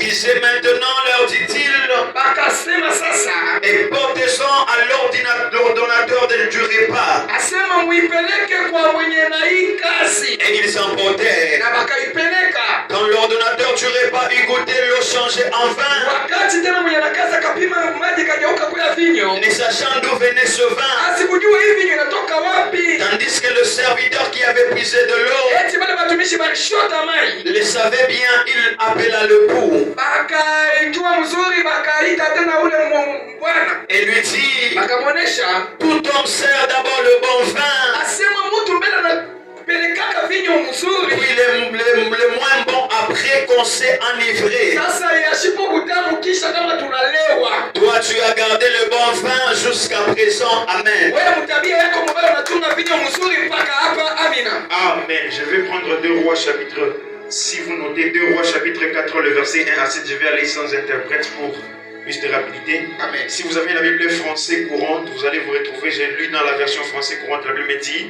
Conduisez maintenant, leur dit-il, bakasema sasa, et portez-en à l'ordonnateur du repas. asema muipeleke kwa mwenye na hii kazi, Et ils emportèrent. na bakaipeleka. Quand l'ordonnateur du repas eut goûté l'eau changée en vin, Wakati tena mwenye na kazi akapima maji kageuka kuwa vinyo, ne sachant d'où venait ce vin, asikujua hii vinyo inatoka wapi. tandis que le serviteur qui avait puisé de l'eau Eti wale watumishi balishota mai, le savait bien, il appela le pou bakaijua mzuri, bakaita tena ule bwana, et lui dit, bakamwonesha, tout homme sert d'abord le bon vin, asema mtu mbele anapelekaka vinyo mzuri, puis le moins bon après qu'on s'est enivré. sasa yashipo butamu kisha kama tunalewa. Toi, tu as gardé le bon vin jusqu'à présent. Amen. Wewe mtabia yako mbaya unatunga vinyo mzuri mpaka hapa. Amina. Amen. Je vais prendre 2 Rois chapitre. Si vous notez 2 Rois chapitre 4, le verset 1 à 7, je vais aller sans interprète pour plus de rapidité. Amen. Si vous avez la Bible français courante, vous allez vous retrouver, j'ai lu dans la version français courante, la Bible me dit,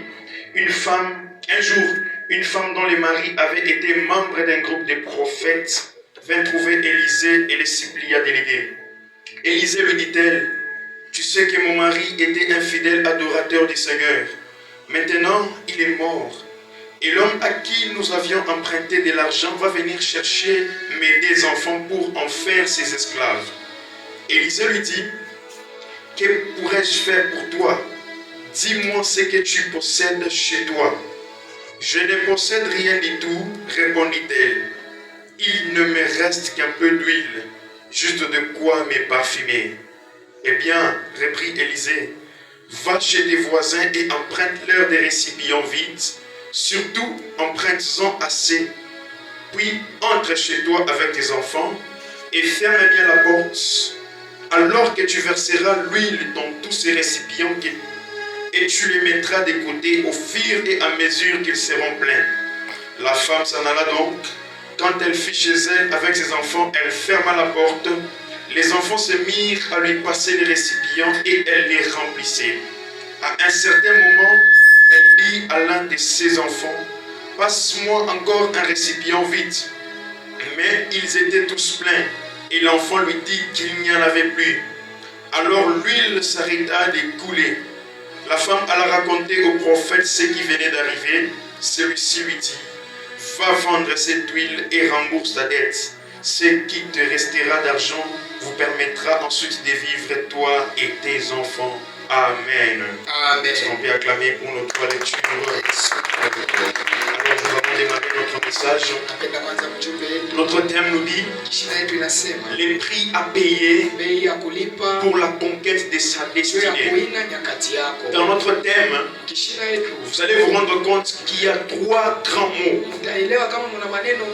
un jour, une femme dont le mari avait été membre d'un groupe de prophètes vint trouver Élisée et le supplia de l'aider. Élisée lui dit-elle, tu sais que mon mari était un fidèle adorateur du Seigneur. Maintenant, il est mort. Et l'homme à qui nous avions emprunté de l'argent va venir chercher mes 2 enfants pour en faire ses esclaves. Élisée lui dit, que pourrais-je faire pour toi? Dis-moi ce que tu possèdes chez toi. Je ne possède rien du tout, répondit-elle. Il ne me reste qu'un peu d'huile, juste de quoi me parfumer. Eh bien, reprit Élisée, va chez tes voisins et emprunte-leur des récipients vides. Surtout, emprunte-en assez. Puis, entre chez toi avec tes enfants et ferme bien la porte. Alors que tu verseras l'huile dans tous ces récipients et tu les mettras de côté au fur et à mesure qu'ils seront pleins. La femme s'en alla donc. Quand elle fut chez elle avec ses enfants, elle ferma la porte. Les enfants se mirent à lui passer les récipients et elle les remplissait. À un certain moment, elle dit à l'un de ses enfants, « Passe-moi encore un récipient vide. » Mais ils étaient tous pleins et l'enfant lui dit qu'il n'y en avait plus. Alors l'huile s'arrêta de couler. La femme alla raconter au prophète ce qui venait d'arriver. Celui-ci lui dit, « Va vendre cette huile et rembourse ta dette. Ce qui te restera d'argent vous permettra ensuite de vivre toi et tes enfants. » Amen. Amen. Est-ce qu'on peut acclamer pour nos 3 lectures? Alors nous allons démarrer notre message. Napenda kwanza mjumbe wetu. Notre thème nous dit Kishina yetu inasema les prix à payer bei ya kulipa pour la conquête de sa juu ya destinée. kuina nyakati yako. Dans notre thème, Kishina yetu vous allez vous rendre compte qu'il y a 3 grands mots. mtaelewa kama mna maneno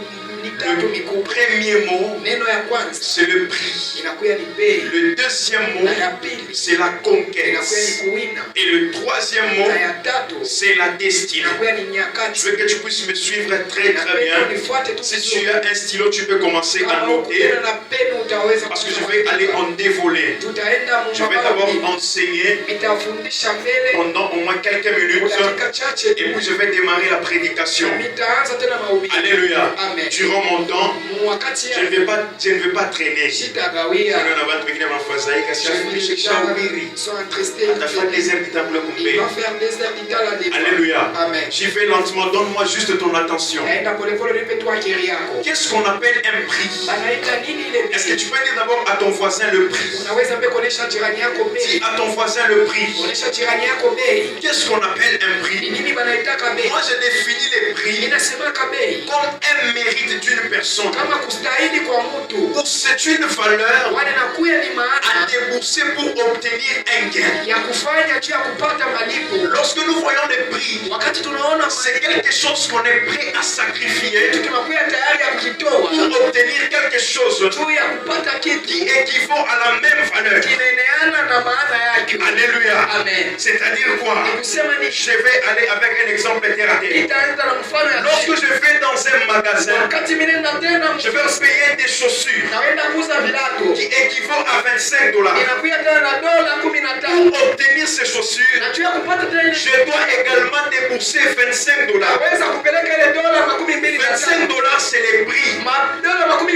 mitatu Le mikubwa. premier mot, Neno ya kwanza c'est le prix. inakuwa ni bei, Le deuxième mot, na ya pili c'est la conquête. inakuwa ni kuina, Et le troisième mot, na ya tatu c'est la destinée. inakuwa ni Je nyakati. veux que tu puisses me suivre très très bien. Unifuate tu Si vizuri. tu as un stylo, tu peux commencer à Kama noter. ukipenda na peni utaweza Parce que je kusoma. vais aller en dévoler. Tutaenda Je vais d'abord enseigner nitafundisha mbele pendant au moins quelques minutes. dakika chache Et puis je vais démarrer la prédication. nitaanza tena mahubiri. Alléluia. Amen. Durant mon temps, Wakati je ne vais pas traîner. sitagawia Kuna watu wengine wanafadhaika siafundisha ubiri. sont entristés. Atafanya des heures kitambo Il kumbe. va faire des heures d'itala des fois. Alléluia. Amen. J'y vais lentement. Donne-moi juste ton attention. Naenda polepole, nipe tu akili yako. Qu'est-ce qu'on appelle un prix? Banaita nini ile Est-ce que bei? tu peux dire d'abord à ton voisin le prix? Unaweza mbe kuonesha jirani yako Dis bei. à ton voisin le prix. Onesha jirani yako bei. Qu'est-ce qu'on appelle un Ni prix? nini banaitaka bei? Moi, je définis les prix Inasemaka bei comme un mérite d'une personne. kama kustahili kwa mtu. Ou c'est une valeur Wale nakuya ni à maana débourser pour obtenir un gain. ya kufanya juu ya kupata malipo. Lorsque nous voyons les prix, Wakati tunaona c'est quelque chose qu'on est prêt à sacrifier tunakuya tayari ya kujitoa pour obtenir quelque chose juu ya kupata kitu qui équivaut à la même valeur. kinaeneana na maana yake. Alléluia. Amen. C'est-à-dire quoi? Ni kusema ni Je vais aller avec un exemple terre à terre. itaanza na mfano ya Lorsque je vais dans un magasin, wakati mimi nenda tena je vais payer des chaussures naenda kuuza vilato, qui équivaut à 25 $. inakuya tena na dola 15. Pour obtenir ces chaussures, Na juu ya kupata tena ile je dois également débourser 25 $. naweza kupeleka ile dola 25. 25 $, c'est les prix Dola 25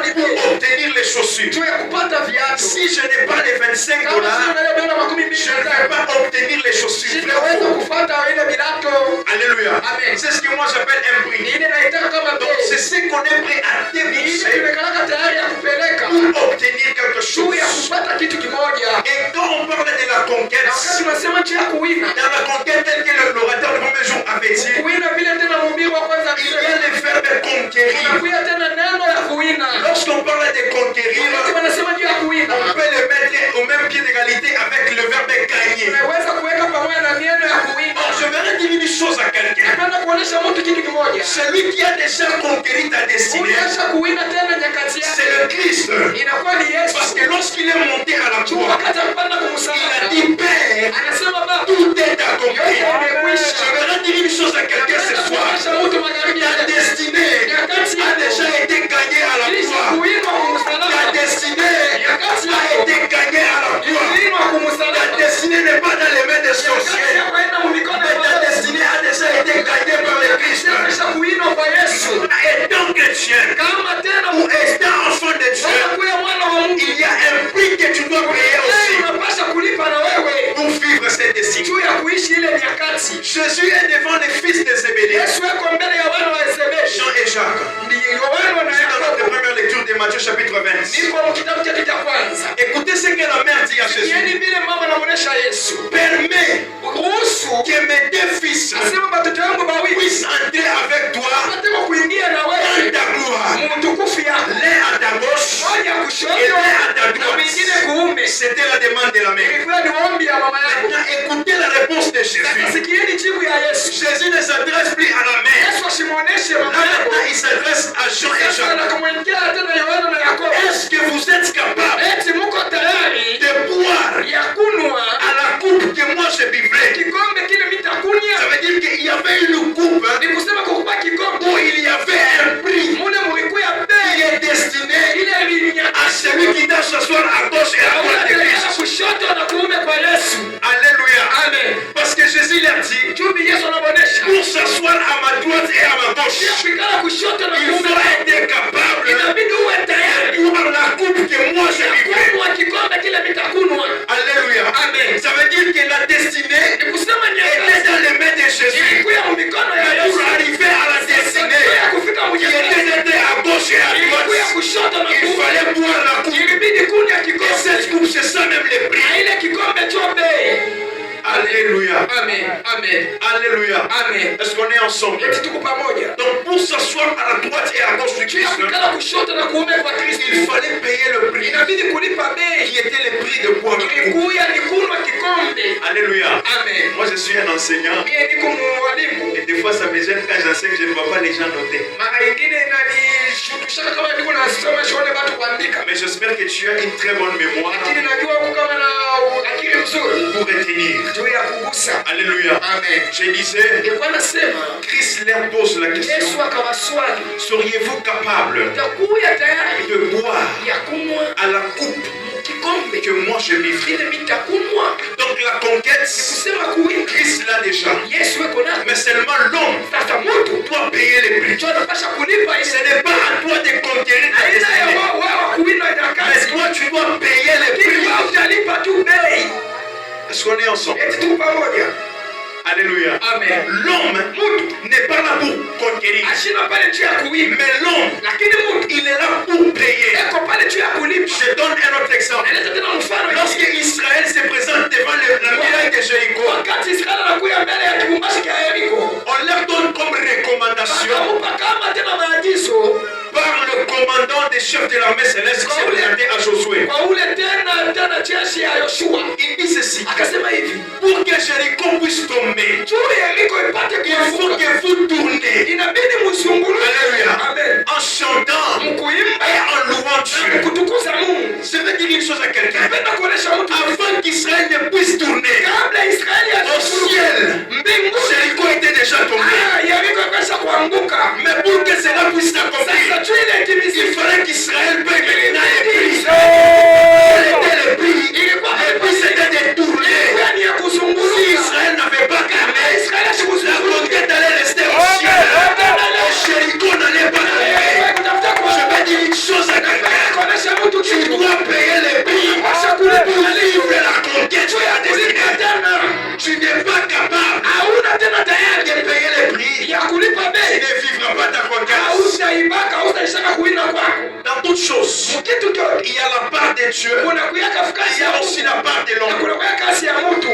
ni bei pour obtenir les chaussures. juu ya kupata viatu. Si je n'ai pas les 25 Kama sio $, na ile dola je ne 25, vais pas obtenir les chaussures. Vrai ou sitaweza faux? kufuata ile vilato. Alléluia. Amen. C'est ce que moi j'appelle un Ni prix. ile naitaka kama Donc bei. c'est ce qu'on est prêt à Ni ile débourser tumekalaka tayari ya kupeleka pour obtenir quelque juu chose. ya kupata kitu kimoja. Et quand on parle de la Na wakati conquête, tunasema njia ya kuwina, dans la conquête telle que l'orateur le premier jour avait dit, kuwina vile tena mhubiri wa kwanza il y alisema, a le verbe conquérir. unakuya tena neno ya kuwina. Lorsqu'on parle de conquérir, Wakati wanasema njia ya kuwina, on peut le mettre au même pied d'égalité avec le verbe gagner. unaweza kuweka pamoja na neno ya kuwina. Or, je vais dire une chose à quelqu'un. Napenda kuonesha mtu kitu kimoja. Celui qui a déjà conquéri ta destinée, Uliacha kuwina tena nyakati c'est yake. le Christ. Inakuwa ni Yesu. Parce que lorsqu'il est monté à la Tu croix, wakati alipanda il a kumsalaba, dit, Père, anasema Baba, tout est accompli. yote yamekwisha. Je vais dire une chose à quelqu'un ce Napenda soir. kuonesha mtu magharibi Ta yake. destinée Nyakati a yako. déjà été gagnée à la Kisha croix. kuwinwa Ta kumsalaba. destinée Nyakati a yako. été gagnée à la croix. Kuwinwa Ta kumsalaba. destinée n'est pas dans les mains des Nyakati sorciers. yako haina mumikono Mais ya ta Baba. destinée a déjà été gagnée par le Christ. Kisha kuwinwa kwa Yesu. Étant chrétien Kama tena ou étant enfant de Dieu, unakuwa mwana wa Mungu, il y a un prix que tu dois payer aussi unapaswa kulipa na wewe pour vivre cette destinée. juu ya kuishi ile nyakati. Jésus est devant les fils de Zébédée, Yesu yuko mbele ya wana wa Yezebeli. Jean et Jacques. Ndiyo Yohana na C'est dans notre Yakobo. première lecture de Matthieu chapitre 20. Niko mu kitabu chetu cha kwanza. Écoutez ce que la mère dit à Jésus. Yaani vile mama anamuonesha Yesu. Permets Ruhusu que mes deux fils asema watoto wangu wawili puissent entrer avec toi nataka kuingia na dans wewe ta gloire. mtukufu yako. L'un à ta gauche Moja et kushoto l'un à ta na mwingine droite. kuume. C'était la demande de la mère. Ilikuwa ni ombi ya mama yako. Maintenant, écoutez la réponse de Sasa Jésus. sikieni jibu ya Yesu. Jésus ne s'adresse plus à la mère. Yesu asimuoneshe Là mama yako. maintenant, il s'adresse à Jean et Sasa Jacques. anakumwendea tena Yohana na Yakobo. Est-ce que vous êtes capables Eti muko tayari de boire ya kunwa à la coupe que moi je buvais? kikombe kile mitakunya? Ça veut dire qu'il y avait une coupe Ni kusema kukupa kikombe où il y avait un prix mule mulikuya qui bei est destiné ile ilinyaka à celui qui doit s'asseoir à gauche et à droite de Unatelekeza Christ. kushoto na kuume kwa Yesu. Alléluia. Amen. Parce que Jésus leur dit, Chumbi Yesu anabonesha. pour s'asseoir à ma droite et à ma gauche, Pia kuikala kushoto na il kuume. faut être capable Inabidi uwe de tayari boire la coupe que moi je buvais. kunywa kikombe kile mitakunwa. Alléluia. Amen. Ça veut dire que la destinée Ni kusema était nyakati dans les mains de Jésus. ilikuya mu mikono ya Mais Yesu. pour arriver à la destinée Ilikuya kufika mu qui était nyakati. d'être à gauche et à Ilikuya droite, kushoto na il kuume. fallait boire la coupe. Ilibidi kunywa Et kikombe. cette coupe, c'est ça même les prix. Na ile kikombe cho bei. Alléluia. Amen. Amen. Alléluia. Amen. Est-ce qu'on est ensemble? Eti tuko pamoja. Donc pour s'asseoir à la droite et à gauche du Juu ya Christ, kukala kushoto na kuume kwa Kristo. il fallait payer le prix Inabidi kulipa bei. qui était le prix de boire la coupe. Ilikuya ni kunywa kikombe. Alléluia. Amen. Moi je suis un enseignant Mie niko mwalimu. et des fois ça me gêne quand j'enseigne, je ne vois pas les gens noter. Mara ingine inanishutushaka kama niko nasoma shule watu kuandika. Mais j'espère que tu as une très bonne mémoire Lakini najua huko kama na akili nzuri pour retenir. juu ya kugusa. Alléluia. Amen. Je disais, Nilikuwa nasema Christ leur pose la Yesu question, akawaswali, seriez-vous capable takuya tayari de boire ya kunywa à la coupe kikombe que moi je buvais? kile mitakunywa? Donc la conquête, Kusema kuwinda Christ l'a déjà. Yesu eko nayo. Mais seulement l'homme Sasa mtu doit payer les prix. ndio anapasha kulipa Ce ile. n'est pas à toi de conquérir ta Aina ya destinée. wao kuwinda Mais nyakati. toi, tu dois payer les Lakini prix. wao utalipa tu bei. Est-ce qu'on est ensemble? Eti tuko pamoja. Alléluia. Amen. L'homme n'est pas là pour conquérir. Ashina pale tu ya kuwinda. Mais l'homme, Lakini mtu il est là pour payer. eko pale tu ya kulipa. Je donne un autre exemple. Naeleza tena mfano. Lorsque Israël se présente devant la muraille de Jéricho, Wakati Israeli anakuja mbele ya kibumbashi cha Yeriko. on leur donne comme recommandation Wakamupa kama tena maagizo par le commandant des chefs de l'armée céleste qui s'est présenté à Josué. kwa ule tena jeshi ya Yoshua. Il dit ceci, Akasema hivi, pour que Jéricho puisse tomber, juu ya Yeriko ipate il faut kuanguka, que vous tournez. inabidi mzunguluke. Alléluia. Amen. En chantant Mkuimba et en louant na Dieu. kutukuza Mungu. Je veux dire une chose à quelqu'un. Napenda kuonesha mtu Avant qu'Israël ne puisse tourner kabla Israeli au asifuru ciel, mbinguni. Jéricho était déjà tombé. Yeriko ikasha kuanguka. Mais pour que cela puisse s'accomplir, Sasa juu ile il itimizike, fallait qu'Israël toutes choses, mukitu kyote il y a la part de Dieu, kuna kuyaka il kazi y ya a aussi la part de na l'homme. kuna kuyaka kazi ya mtu.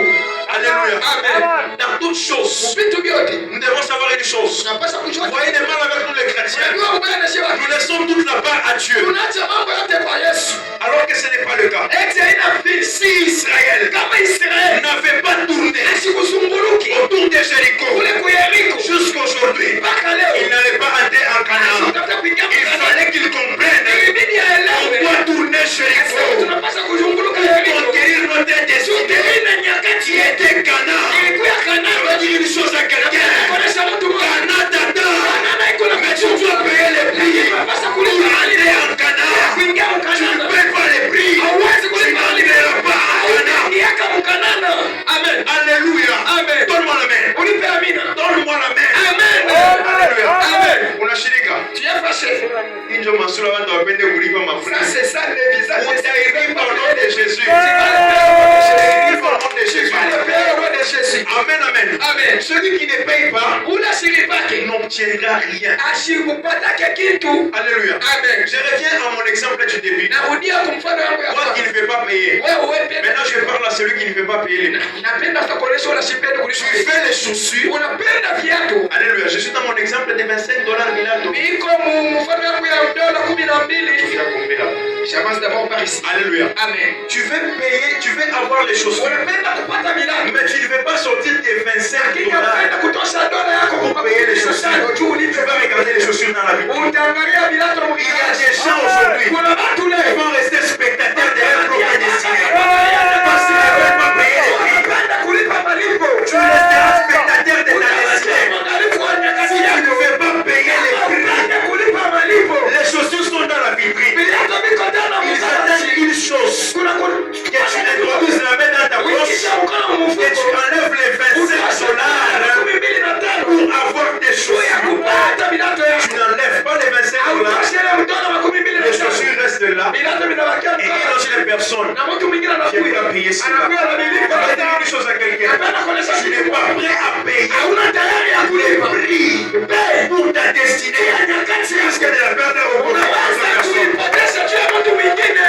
Alléluia. Amen. Dans toutes choses, Vitu vyote nous devons savoir une chose. tunapaswa kujua. Vous voyez des mal avec nous les chrétiens. Unajua ubaya na shewa. Nous laissons toute la part à Dieu, Tunaacha mambo yote kwa Yesu. alors que ce n'est pas le cas. Eti haina vile. Si Israël Kama Israeli n'avait pas tourné asikuzunguluki autour de Jéricho kule kuyeriko jusqu'aujourd'hui, mpaka il leo n'allait pas entrer en Canaan. utafuta kuingia Il fallait qu'il comprenne ilibidi qu'on aelewe doit tourner sasa Jéricho tunapaswa kuzunguluka pour Yeriko conquérir notre destinée tuterine nyakati qui était Canaan. ilikuwa Je veux Kanani dire une chose à quelqu'un. kuonesha mtu mmoja Canaan t'attend. Kanani iko na Mais tu dois payer les prix tunapaswa pour kulipa hali aller en Canaan. kuingia Tu ne mkanana payes pas les prix. hauwezi Tu kulipa hali n'entreras pas en Canaan. unaingiaka mkanana. Amen. Alléluia. Amen. Donne-moi la main. Unipe amina. Donne-moi la main. Amen. Alléluia. Amen. Unashirika. Tu es fâché. Injo masula watu wapende kulipa Ça mafuta. c'est ça les visages. Utairipa au nom de Jésus. Utairipa Au nom de Jésus. Jésus. Amen, amen. Amen. Celui qui ne paye pas Unashiripake n'obtiendra rien. ashikupatake kitu. Alléluia. Amen. Je reviens à mon exemple du début. Narudia kwa mfano wangu ya Toi qui kwanza. ne veux pas payer. Wewe penda. Maintenant, je parle à celui qui ne veut pas payer les prix. Napenda kukuonesha unashipenda Tu kuliko. fais les chaussures. Unapenda viatu. Alléluia. Je suis dans mon exemple de $25 Milato. Niko mfano wangu ya dola 12. Tu fais combien là? J'avance d'abord par ici. Alléluia. Amen. Tu veux payer, tu veux avoir les chaussures. Unapenda kupata milango. Mais tu ne veux pas sortir tes $25 Unapenda kutosha dola yako pour payer les chaussures. juu Tu ulipe. vas regarder les chaussures dans la vie. Utaangalia vilato Il y a des gens aujourd'hui kuna watu qui leo vont rester spectateurs de leur propre destinée. Parce qu'ils ne veulent pas payer les prix. wanapenda kulipa malipo. Tu resteras spectateur de ta destinée. Malipo wa nyakati Si tu yako. ne veux pas payer les prix, Unapenda kulipa malipo. les chaussures sont dans la vitrine. Vilato viko ndani ya Ils mfuko. attendent une chose. Kuna Que tu introduises la main dans ta poche Ukisha mkono et tu mfuko. enlèves les $25 $25 pour avoir tes ya chaussures. kupata vilato yako. Tu n'enlèves pas les $25. Autoshe ile mtoto wa Les chaussures restent là. vilato vinabakia Et une mkono. autre personne Na mtu mwingine qui anakuja. va payer cela. Anakuja na Je vais milipo. dire une chose à quelqu'un. Tu n'es pas prêt à payer Hauna tayari ya les kulipa. prix pour ta destinée. Tu risques de la perdre au profit de Unaweza la personne. kuipoteza juu ya mtu mwingine.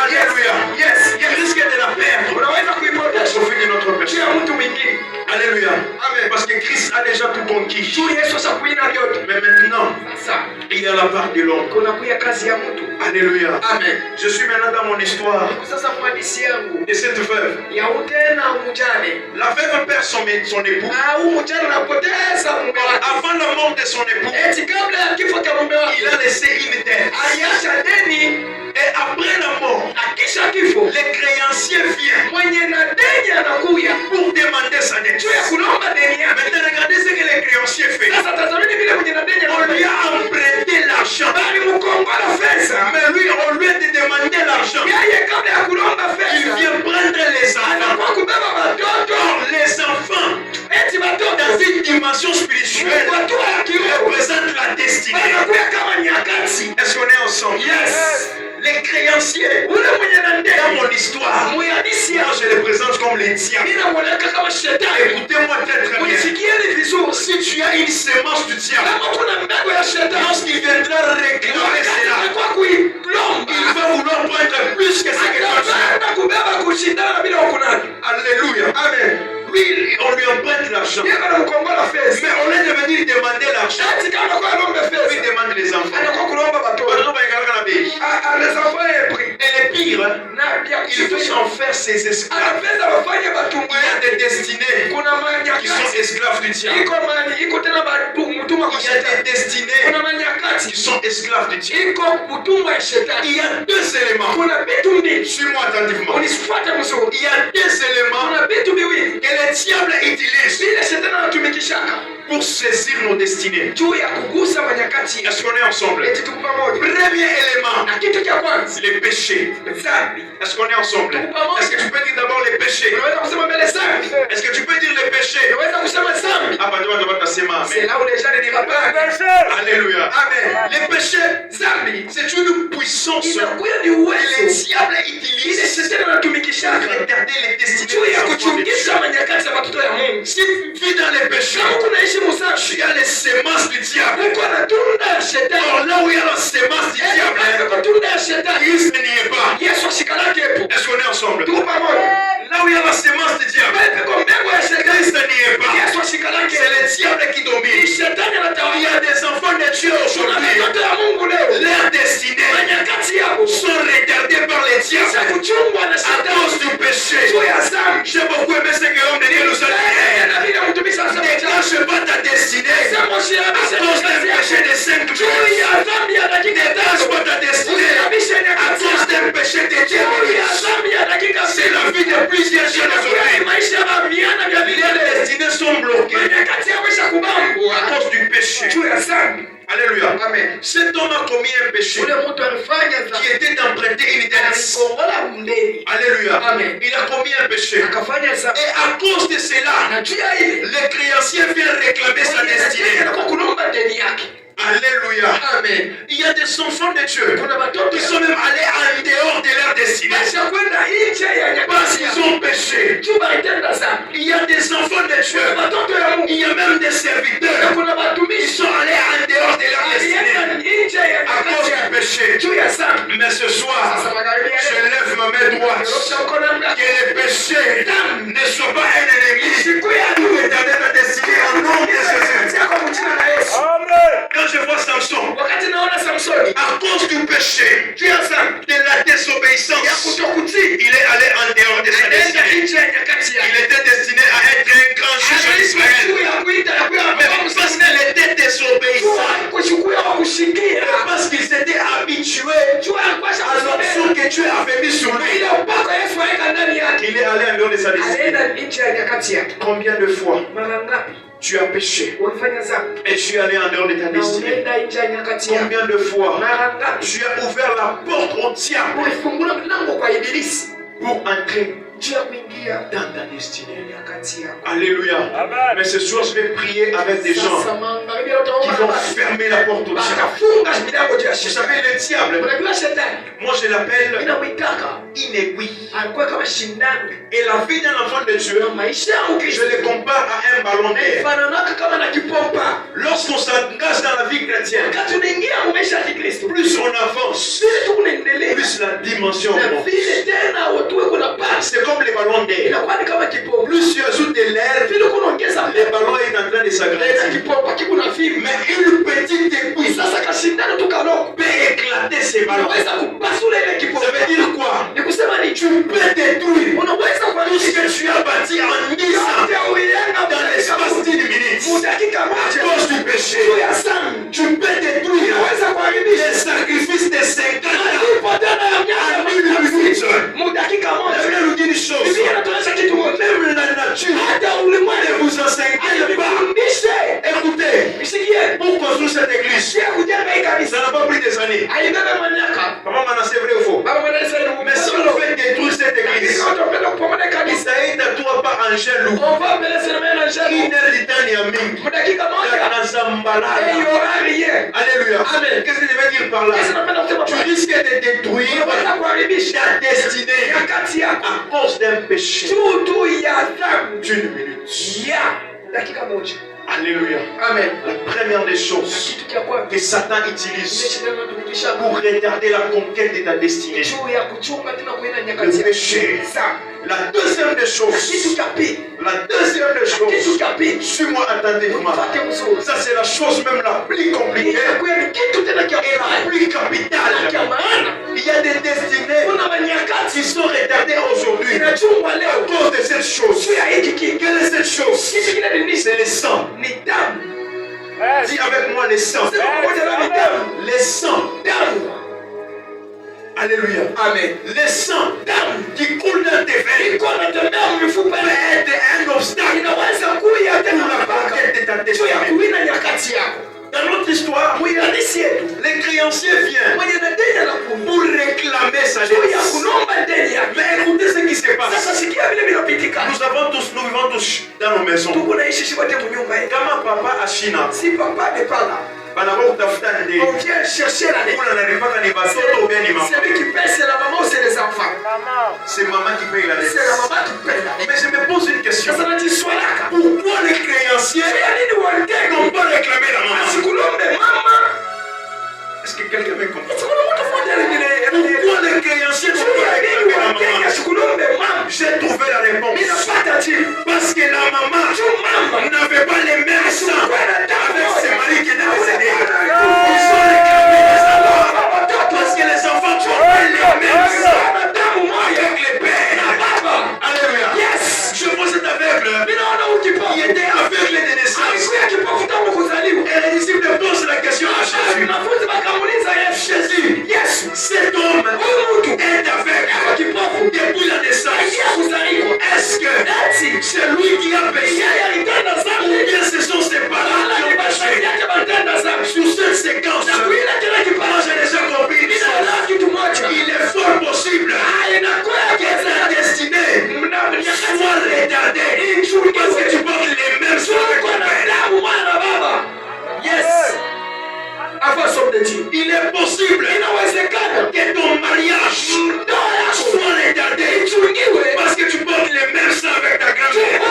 Alléluia. Yes. Tu risques de la perdre Unaweza au kuipoteza profit de notre juu personne. ya mtu mwingine. Alléluia. Amen. Parce que Christ a déjà tout conquis. Juu Yesu ashakuina vyote. Mais maintenant, Sasa il y a la part de l'homme. kuna kuya kazi ya mtu. Alléluia. Amen. Je suis maintenant dans mon histoire Sasa mwadisi yangu de cette veuve. ya utena mjane. La veuve perd son époux. Au mjane anapoteza mume wake. Avant la mort de son époux, Eti kabla ya kifo cha mume wake il a laissé une dette. aliacha deni. Et après la mort, Akisha kifo les créanciers viennent mwenye na deni anakuya pour demander sa dette. juu ya kulomba deni yake. Maintenant, regardez ce que les créanciers font. Sasa tazamini vile mwenye na deni On lui anakuya. a emprunté l'argent. Bali mkongola pesa. Mais lui, on lui a demandé l'argent. Yeye kabla ya kulomba Il pesa vient prendre les enfants. anakuwa kubeba watoto. Or, les enfants, Eti watoto dans une dimension spirituelle, watu wa kiroho représentent la destinée. wanakuya kama nyakati. Est-ce qu'on est ensemble? Yes. Les créanciers, Ule mwenye na dans deni mon histoire, muyadisi moi ya je les présente comme les diables. mimi namweleka kama shetani. Écoutez-moi très très bien. Unisikieni vizuri. Si tu as une sémence du diable, Kama kuna mbegu ya shetani lorsqu'il viendra réclamer cela, kwa kuilomba il va vouloir prendre plus que ce que toi tu as. atapenda kubeba kushindana bila ukunani. Alléluia. Amen. Lui, on lui emprunte l'argent. Yeye anamkongola pesa. Mais au lieu de venir demander l'argent, Eti kama kwa lombe lui pesa demande les enfants. anakuwa kulomba watoto. Watoto wanaingalaka na bei. Les enfants est pris. Et le pire, Na pia il veut en faire ses esclaves. anapenda wafanye Il batumwa y a des destinés kuna qui sont manyakati esclaves du diable. iko tena mtumwa kwa Il y a des shetani. destinés Kuna manyakati qui sont esclaves du diable. iko mtumwa ya shetani. Il y a deux éléments. Kuna vitu mbili. Suis-moi attentivement. Unifuate mzuri. Il y a deux éléments Kuna vitu viwili que le diable utilise vile shetani anatumikishaka pour saisir nos destinées. juu ya kugusa manyakati. Est-ce qu'on est ensemble? Eti tuko pamoja. Premier élément, Na kitu cha kwanza les péchés. dhambi. Est-ce qu'on est ensemble? Est-ce que tu peux dire d'abord les péchés? Unaweza kusema mbele dhambi. Est-ce que tu peux dire les péchés? Unaweza kusema dhambi. Ah, bah, tu vas tasema. C'est Amen. là où les gens ne disent pas. Alléluia. Amen. Les péchés, Dhambi c'est une puissance inakuwa ni que le uwezo diable ile utilise shetani pour anatumikishaka retarder les destinées juu des ya enfants de kuchungisha Dieu. manyakati ya watoto ya Mungu. Si tu vis dans les péchés, Kama tunaishi tu musafi, as les semences du diable. uko na tunda ya Or, shetani. là où il y a la sémence du diable, Uko tunda shetani. Christ n'y est pas. Yesu ashikalakepo. Est-ce qu'on est ensemble? Tuko pamoja. Là où il y a la sémence du diable, Pepo mbegu ya shetani. Christ n'y est pas. Yesu ashikalakepo. C'est le diable qui domine. Shetani anatawala. Il y a des enfants de Dieu aujourd'hui. Watoto wa Mungu leo. Leur destinée Nyakati yao sont retardées par les diables kuchungwa na à shetani. cause du péché. J'ai beaucoup aimé ce que l'homme de Dieu nous a dit. Déclenche pas ta destinée à cause d'un péché de 5 minutes. Déclenche pas ta destinée à cause d'un péché de 10 minutes. C'est la vie de plusieurs jeunes aujourd'hui. Les destinées sont bloquées à cause du péché. Alléluia. Amen. Cet homme a commis un péché qui était d'emprunter une dette. Alléluia. Amen. Il a commis un péché. Et à cause de cela, les créanciers viennent réclamer sa destinée. Alléluia. Amen. Il y a des enfants de Dieu qui sont même allés en dehors de leur destinée parce qu'ils ont péché. Il y a des enfants de Dieu. Il y a même des serviteurs qui sont allés en dehors de leur destinée à cause du péché. Mais ce soir, je lève ma main droite. Que le péché ne soit pas un ennemi pour retarder ta destinée au nom de Jésus. Quand je vois Samson, à cause du péché, de la désobéissance, il est allé en dehors de sa destinée. Il était destiné à être un grand juge en Israël. Mais parce qu'il était désobéissant, parce qu'il s'était habitué à l'option que Dieu avait mis sur lui, il est allé en dehors de sa destinée. Combien de fois tu as péché et tu es allé en dehors de ta destinée? Combien de fois tu as ouvert la porte au diable pour entrer dans ta destinée? Alléluia. Mais ce soir, je vais prier avec des gens qui vont fermer la porte au diable. Vous savez, le diable, moi je l'appelle inégui. Et la vie d'un enfant de Dieu, je le compare à un ballon d'air. Lorsqu'on s'engage dans la vie chrétienne, plus on avance, plus la dimension monte. C'est comme les ballons d'air. Plus tu ajoutes de l'air, le ballon est en train de s'agrandir. Mais une petite aiguille peut éclater ces ballons. Ça veut dire quoi? Tu peux détruire tout ce que tu as bâti en 10 ans dans l'espace d'1 minute. À cause du péché, tu peux détruire les sacrifices de 50 ans en 1 minute. Je vais vous dire une chose. Même la nature ne vous enseigne pas. Écoutez, pour construire cette église, ça n'a pas pris des années. Maman Manassé, vrai ou faux? Mais si on fait détruire cette église, ça aide à toi pas Angèle Lou. Alléluia. Amen. Qu'est-ce que je veux dire par là? Tu risques de détruire ta destinée à cause d'un péché d'une minute. Alléluia. Amen. La première des choses que Satan utilise pour retarder la conquête de ta destinée, le péché. La deuxième des choses, suis-moi attentivement. Ça c'est la chose même la plus compliquée et la plus capitale. Il y a des destinées qui sont retardées aujourd'hui à cause de cette chose. Quelle est cette chose? C'est le sang. Dis avec moi le sang. Le sang. Alléluia. Amen. Le sang qui coule dans tes veines peut être un obstacle pour la conquête de ta destinée. Dans notre histoire, les créanciers viennent pour réclamer sa dette. Mais écoutez ce qui se passe. Nous vivons tous dans nos maisons. Kama papa à China, Si papa n'est pas là, on vient chercher la dette. Celui qui paie, c'est la maman ou c'est les enfants? c'est maman qui paye la dette. C'est la maman qui paie la dette. Mais je me pose une question. Sasa najiswalaka. Pourquoi les créanciers n'ont pas réclamé la maman? Est-ce que quelqu'un me comprend? homme est aveugle depuis la naissance. Est-ce que c'est lui qui a péché ou bien ce sont ses parents qui ont péché? Sur cette séquence, moi j'ai déjà compris une chose. Il est fort possible que ta destinée soit retardée parce que tu portes les mêmes choses que ton père. Yes. Avant son de Dieu. Il est possible que ton mariage soit retardé parce que tu portes les mêmes sangs avec ta grand-mère.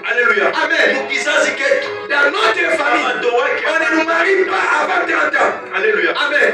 Alléluia. Amen. Pour kizazi ketu, Dans notre famille, on ne nous marie pas avant 30 ans. alléluia. Amen.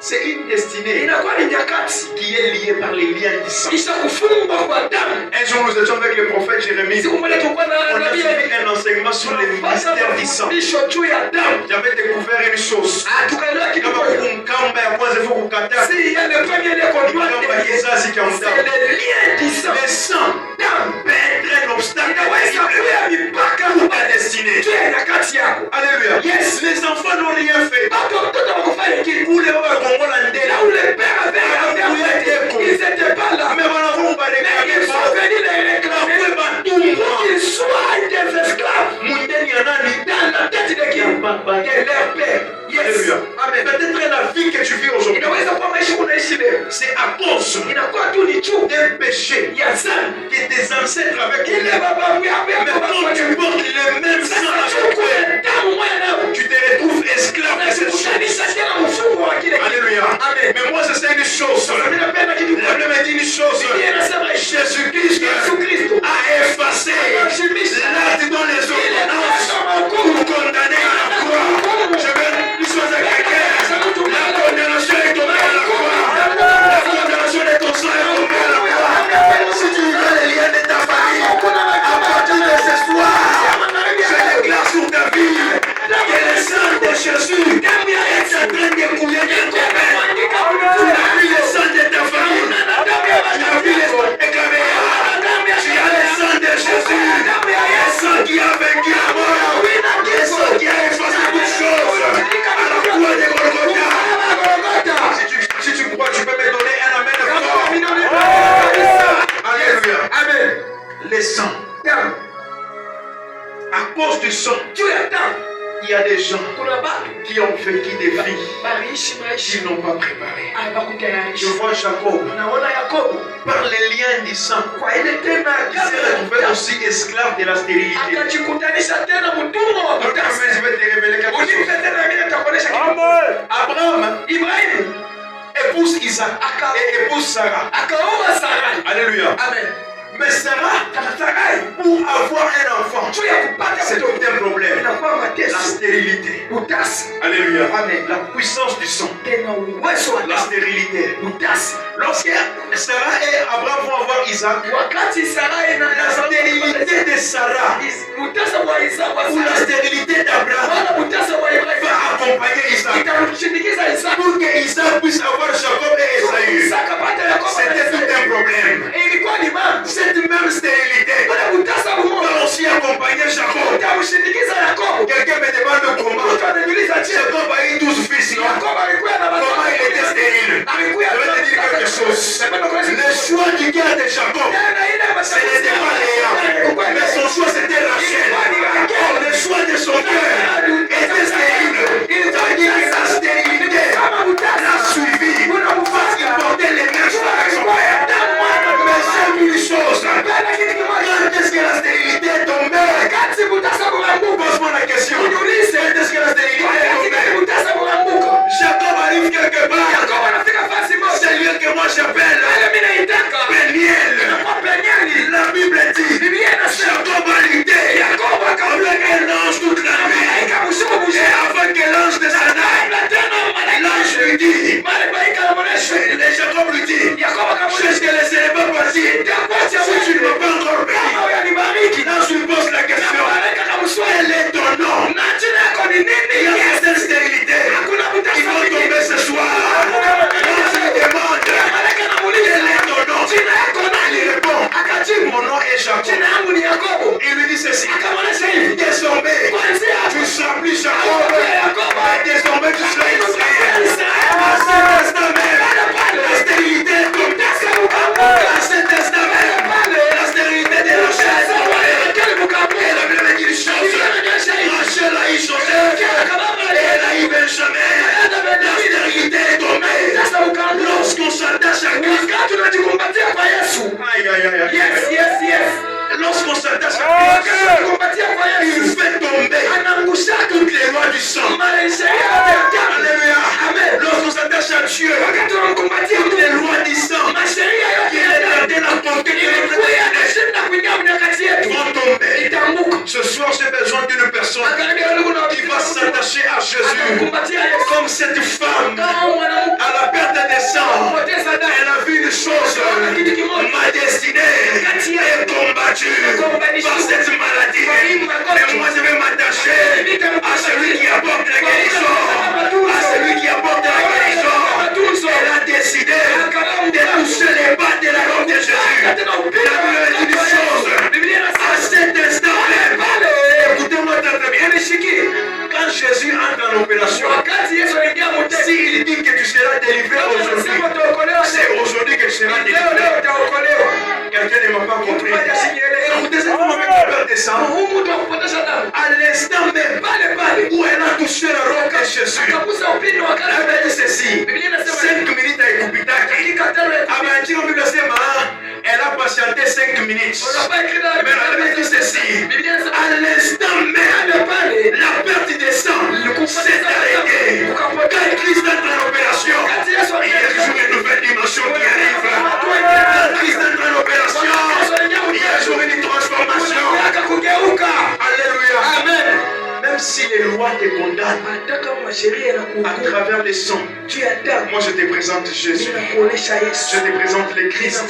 C'est une destinée Inakuwa ni nyakati qui est liée par les liens du sang. kisha kufungwa kwa damu. Un jour, nous étions avec le prophète Jérémie. Siku moja tulikuwa On na a nabii suivi un enseignement sur les mystères du sang. mafundisho juu ya damu. J'avais découvert une chose. Tukaelewa kitu Kama moja. kumkamba ya kwanza faut kukataa. Si il y a le premier lien qu'on doit Kamba délier, kizazi cha c'est mdamu. le lien du sang. Le sang Damu peut être un obstacle inaweza kuya mipaka pour ta destinée. juu ya nyakati yako. Alléluia. Yes. Les enfants n'ont rien fait. Watoto wakufanya kitu. Ule wa Kongo la ndela. Là où les pères avaient ils n'étaient pas là. Mais voilà, vous parlez Mais ils sont venus les réclamer pour qu'ils soient des esclaves Mundeni ya nani? dans la tête de qui? De leur père. Yes. Alléluia. Amen. Peut-être la vie que tu vis aujourd'hui, Inaweza kuwa maisha unaishi leo. c'est à cause Inakuwa tu ni juu d'un péché ya dhambi. que tes ancêtres avaient Ile commis. baba yako Mais quand tu portes le même sang sasa avec chukue toi, damu moja nao. tu te retrouves esclave de cette chose. Unakutanisha tena mfungo wa kile kitu. Alléluia. Amen. Mais moi, c'est une chose. Mimi napenda kitu La Bible me dit une chose. Biblia inasema Jésus-Christ Yesu Kristo a effacé anashimisha l'acte dans les ile ordonnances neno pour condamner à la croix. Je veux une chose à quelqu'un. La condamnation est tombée à la croix. La condamnation de ton sang est tombée à la croix. Si tu veux les liens de ta famille, à partir de ce soir, je déclare sur ta vie que le sang de Jésus est en train de couler de ton père. Tu as vu le sang de ta famille. Tu as vu les sang de tu as le sang de Jésus. Le sang qui a vaincu la mort. Le sang qui a effacé toutes choses. À la croix de Golgotha. Si tu crois, tu peux me donner un amen fort. Alléluia. Amen. Le sang. Damu. À cause du sang, Juu ya damu il y a des gens kuna watu qui ont vécu des vies waliishi maisha qu'ils n'ont pas préparées. Je hawakutayarisha. vois Jacob, Naona Yakobo par les liens du sang, kwa ile tena il s'est retrouvé aussi esclave de la stérilité. akajikutanisha tena mtumwa wa Donc, kutasa. je vais te révéler quelque Unipe chose. tena mimi nitakuonesha kitu. Abraham Ibrahimu épouse Isaac et épouse Sarah. akaoa Sarai. Alléluia. Amen. Mais Sarah, Sarai pour avoir un enfant, juu ya kupata c'est mtoto tout un problème. inakuwa La mateso, stérilité. utasi, Alléluia. Amen. La puissance du sang. tena uwezo wa La damu, stérilité. utasi. Lorsque Sarah et Abraham vont avoir Isaac, Wakati Sarai na la stérilité de Sarah utasa wa Isaka wa ou la Sarai stérilité d'Abraham wala utasa wa va Ibrahimu accompagner Isaac itamshindikiza Isaka pour que Isaac puisse avoir Jacob et Esaü. Isaka pata Yakobo na C'était tout un Isaka. problème. Ilikuwa ni mambo Cette même stérilité ule utasa mmoja va aussi accompagner Jacob. utamshindikiza Yakobo. Quelqu'un me demande comment Mtu anajiuliza je, Jacob a eu 12 fils, non? Yakobo alikuwa na watoto Comment il était stérile? alikuwa Je vais te dire quelque chose. Le choix du gars de Jacob, ce n'était pas Léa, mais son choix c'était Rachel. Or, le choix de son cœur était stérile. Ça veut dire que la stérilité l'a suivi parce qu'il portait les mêmes choix avec son père. Mais c'est une chose. Quand est-ce que la stérilité est tombée? Pose-moi la question. Quand est-ce que la stérilité est tombée? Jacob arrive quelque part. C'est lui que moi j'appelle Peniel. La Bible dit Jacob a lutté avec un ange toute la nuit. Et avant que l'ange descende, l'ange lui dit, et Jacob lui dit, je te laisserai pas partir si tu ne m'as pas encore béni. L'ange lui pose la question, quel est ton nom? Il y a cette stérilité qui va tomber ce soir. L'ange lui demande, quel est ton nom? Il répond, mon nom est Jacob. Il lui dit ceci, désormais tu ne seras plus Jacob, mais désormais tu seras Israël. tunajikumbatia kwa Yesu. Aïe, aïe, aïe, aïe. Yes. Lorsqu'on s'attache à Wakati Christ, tunajikumbatia kwa il Yesu, fait tomber anaangusha toutes les lois du sang. Alléluia. Amen. Lorsqu'on s'attache à Dieu, Wakati tunamkumbatia toutes les lois du sang masheria qui yote est tenté à porter de notre ilikuwa vie inashinda kuingia mnyakati yetu vont tomber. itaanguka. Ce soir, j'ai besoin d'une personne qui va s'attacher à Jésus. Kumbatia Yesu Comme cette femme, kama mwanamke à la perte des sangs, kupoteza damu. elle a vu une chose. Ma destinée est combattue par cette maladie. Mais moi, je vais m'attacher à celui qui apporte la guérison. À celui qui apporte la guérison. Elle a décidé de toucher les pattes de la robe de Jésus. La Bible dit une chose. À cet instant même, écoutez-moi très bien. Quand Jésus entre en opération, s'il dit que tu seras délivré aujourd'hui, c'est aujourd'hui que tu seras délivré. Quelqu'un ne m'a pas compris. Écoutez, cette femme avec la perte des sangs, à l'instant même où elle a touché la robe de Jésus, elle a dit ceci. 5 minutes à écouter. Elle a patienté 5 minutes. Mais elle avait dit ceci. À l'instant même, la perte des sangs s'est arrêtée. Quand Christ entre en opération, il y a toujours une nouvelle dimension qui arrive. Quand Christ entre en opération, il y a toujours une transformation. Alléluia. Amen. Même si les lois te condamnent à travers les sangs, moi je te présente Jésus. Je te présente le Christ.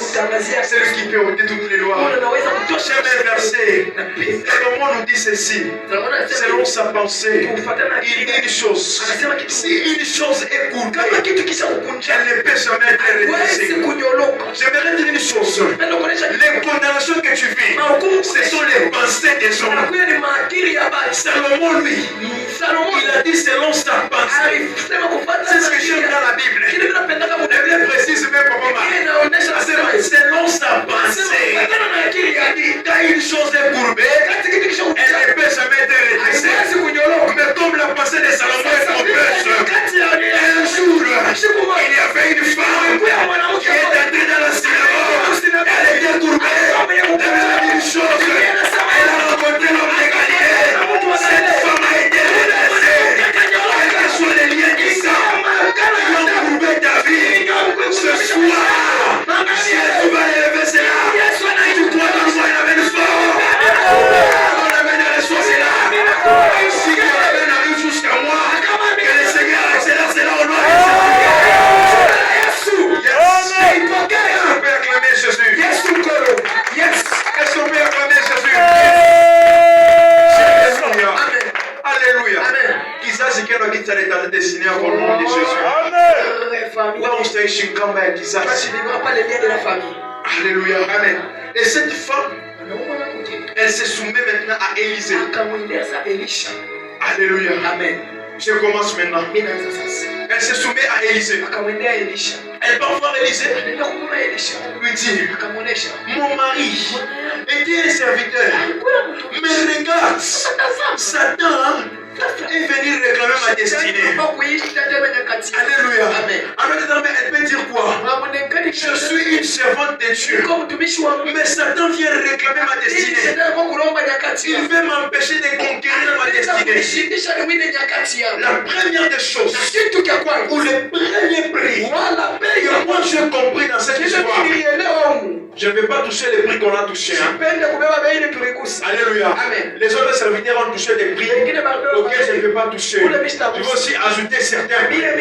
C'est lui qui peut ôter toutes les lois. J'aime un verset. Salomon nous dit ceci. Selon sa pensée, il dit une chose. Si une chose est courte, elle ne peut jamais être redressée. J'aimerais dire une chose. Les condamnations que tu vis, ce sont les pensées des hommes. Salomon, lui, il a dit selon sa pensée. C'est ce que j'aime dans la Bible. La Bible précise même pour moi. Selon sa pensée. Il a dit quand une chose est courbée, elle ne peut jamais être redressée. Mais comme la pensée de Salomon est trompeuse, un jour, il y avait une femme qui est entrée dans la synagogue. Elle était courbée. Elle a dit une chose. Elle a rencontré l'homme de Galilée. Cette femme a été redressée. Quels que soient les liens qui sont, qui ont courbé ta vie, ce soir, Jésus va élever cela. Tu crois dans moi, il avait une force. On avait des ressources là. Si Dieu arrive jusqu'à moi, que le Seigneur accélère cela au nom de Jésus. Est-ce qu'on peut acclamer Jésus? Est-ce qu'on peut acclamer Jésus? Alléluia. Alléluia. Kizazi keno kitaleta destiné au nom de Jésus. Là où utaishi kama ya kizazi. Alléluia. Amen. Et cette femme, elle se soumet maintenant à Élisée. Alléluia. Amen. Je commence maintenant. Elle se soumet à Élisée. Elle va voir Élisée. Lui dit, mon mari était un serviteur. Mais regarde, Satan est venu réclamer ma destinée. Alléluia. Alors elle peut dire quoi? Je suis une servante de Dieu. Mais Satan vient réclamer ma destinée. Il veut m'empêcher de conquérir ma destinée. La première des choses, ou le premier prix que moi j'ai compris dans cette histoire, je ne vais pas toucher les prix qu'on a touchés. Alléluia. Les autres serviteurs ont touché des prix auxquels je ne vais pas toucher. Je vais aussi ajouter certains prix. Un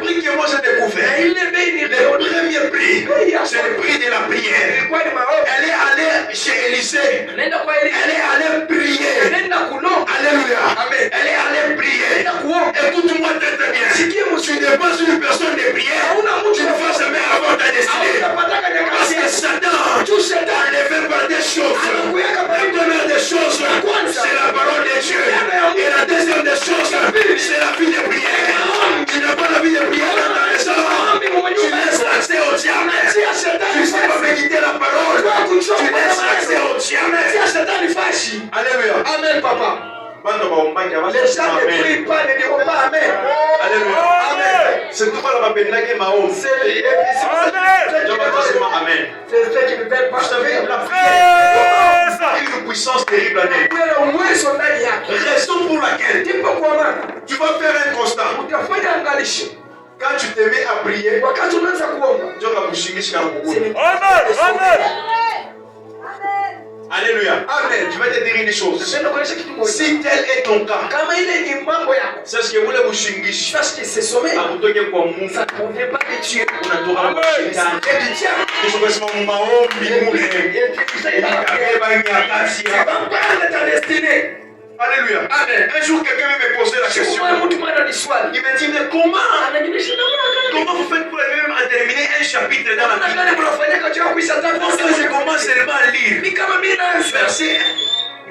prix que moi j'ai découvert. Le premier prix, c'est le prix de la prière. Elle est allée chez Élisée. Elle est allée prier. Alléluia. Amen. Elle est allée prier. Écoute-moi très très bien. Tu n'es pas une personne de prière. Tu ne vas jamais avoir ta destinée. Parce que Satan ne veut pas des choses. La première des choses, c'est la parole de Dieu. Et la deuxième des choses, c'est la vie de prière. Tu n'as pas la vie de prière dans ta maison. Tu laisses l'accès au diable. Tu ne sais pas méditer la parole. Tu laisses l'accès au diable. Alléluia. Amen, papa. Les gens ne prient pas, ne diront pas Amen. Alléluia. Amen. C'est tout pas la pendaki Mahom. Amen. C'est ce qui nous aide. Vous savez, la prière a une puissance terrible en elle. Raison pour laquelle tu vas faire un constat. Quand tu te mets à prier, Dieu va vous chier. Alléluia. Amen. Je vais te dire une chose. Si tel est ton cas, c'est ce que vous voulez vous chier. Sache que c'est sommet. Ça ne convient pas de Dieu. Alléluia. Amen. Un jour, quelqu'un me posait la question. Il me dit, mais comment vous faites pour même à terminer un chapitre dans la Bible? Parce que je commence seulement à lire.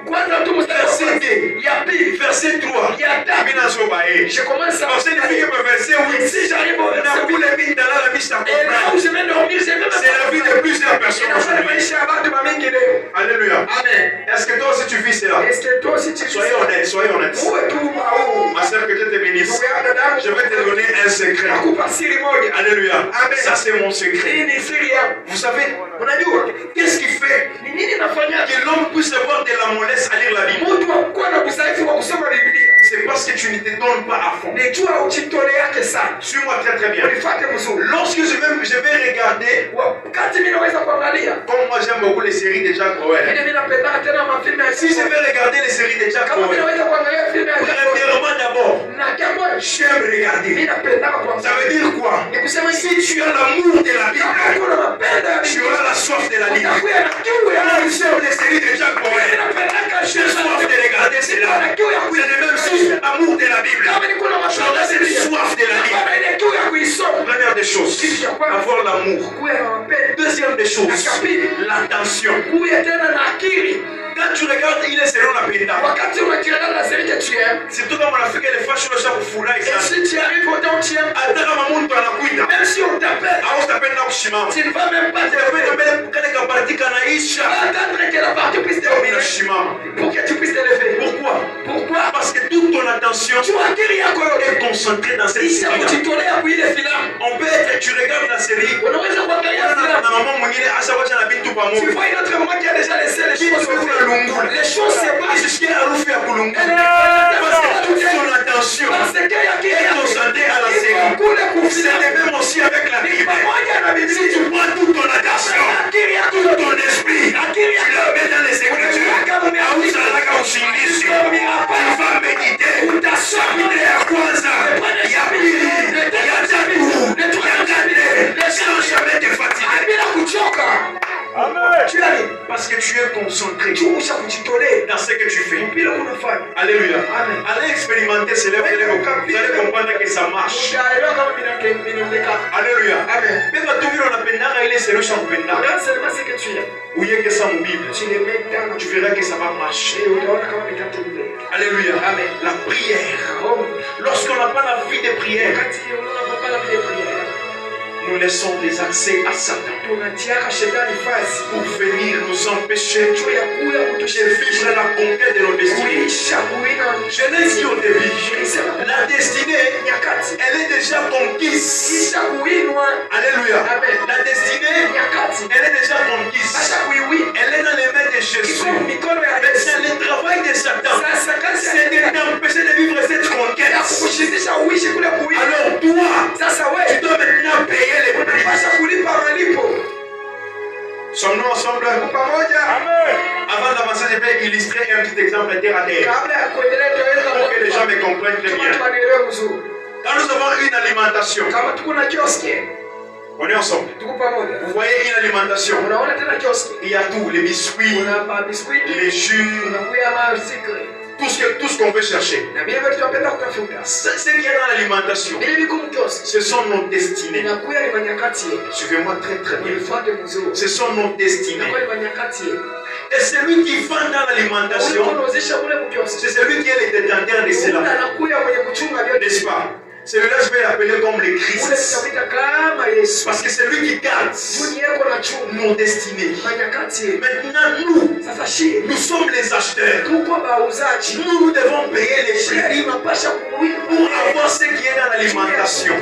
Verset 2, verset 3. Je commence à verset 8. Si j'arrive au verset 8, et là où je vais dormir, c'est la vie de plusieurs personnes. Alléluia. Amen. Est-ce que toi aussi tu vis cela? Soyez honnête, soyez honnête. Ma soeur, que Dieu te bénisse. Je vais te donner un secret. Alléluia. Amen. Ça c'est mon secret. Vous savez, qu'est-ce qui fait que l'homme puisse avoir de la mollesse à lire la Bible? C'est parce que tu ne te donnes pas à fond. Suis-moi très très bien. Lorsque je vais regarder, comme moi j'aime beaucoup les séries de Jack Bauer. Si je vais regarder les séries de Jack Bauer, premièrement d'abord, j'aime regarder. Ça veut dire quoi? Si tu as l'amour de la Bible, tu auras la soif de la Bible. Quand tu aimes les séries de Jack Bauer, tu as soif de regarder cela. C'est la même chose, l'amour de la Bible. Tu auras cette soif de la Bible. Première des choses, avoir l'amour. Deuxième des choses, l'attention. Quand tu regardes, il est selon la pédale. Surtout quand on a fait que les fâches le savent fourrer. Et si tu arrives au temps, tu aimes. Même si on t'appelle, tu ne vas même pas t'élever. Attendre que la partie puisse t'élever. Pour que tu puisses t'élever. Pourquoi? Parce que toute ton attention est concentrée dans cette série. On peut être, tu regardes la série. Tu vois une autre maman qui a déjà laissé les choses. Les choses se passent. Parce que toute ton attention est concentrée à la série. C'est le même aussi avec la Bible. Si tu prends toute ton attention, tout ton esprit, tu le mets dans les Écritures. Tu vas méditer. Chapitre ya kwanza, ya pili, ya tatu, ya nne, sans jamais te fatiguer. Parce que tu es concentré dans ce que tu fais. Alléluia. Allez expérimenter cela. Vous allez comprendre que ça marche. Alléluia. Mais quand tu vis, on a il est sérieux sur le où il y a que ça en Bible. Tu verras que ça va marcher. Alléluia. La prière. Lorsqu'on n'a pas la vie de prière, nous laissons des accès à Satan pour venir nous empêcher de vivre la conquête de nos destinées. Je l'ai dit au début, la destinée, elle est déjà conquise. Alléluia. La destinée, elle est déjà conquise. Elle est dans les mains de Jésus. Mais c'est le travail de Satan, c'est de t'empêcher de vivre cette conquête. Alors toi, tu dois maintenant payer les prix. Sommes-nous ensemble? Avant d'avancer, je vais illustrer un petit exemple terre à terre pour que les gens me comprennent très bien. Quand nous avons une alimentation, on est ensemble. Vous voyez une alimentation, il y a tout, les biscuits, les jus, tout ce qu'on veut chercher. Ce qu'il y a dans l'alimentation, ce sont nos destinées. Suivez-moi très très bien. Ce sont nos destinées. Et celui qui vend dans l'alimentation, c'est celui qui est le détenteur de cela. N'est-ce pas? Celui-là, je vais l'appeler comme le Christ. Parce que c'est lui qui garde nos destinées. Maintenant, nous sommes les acheteurs. Nous devons payer les prix pour avoir ce qui est dans l'alimentation.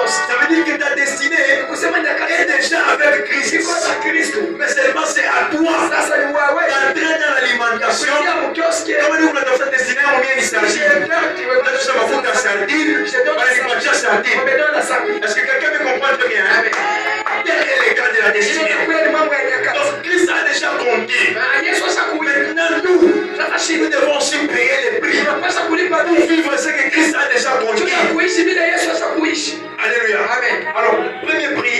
Ça veut dire que ta destinée est déjà avec Christ. Mais seulement c'est à toi d'entrer dans l'alimentation. Comment dire que ta destinée est combien il s'agit? Est-ce que quelqu'un me comprend très bien? Quel est le cas de la destinée? Donc Christ a déjà compté. Maintenant nous devons aussi payer les prix pour vivre ce que Christ a déjà compté. Alléluia. Amen. Alors, le premier prix,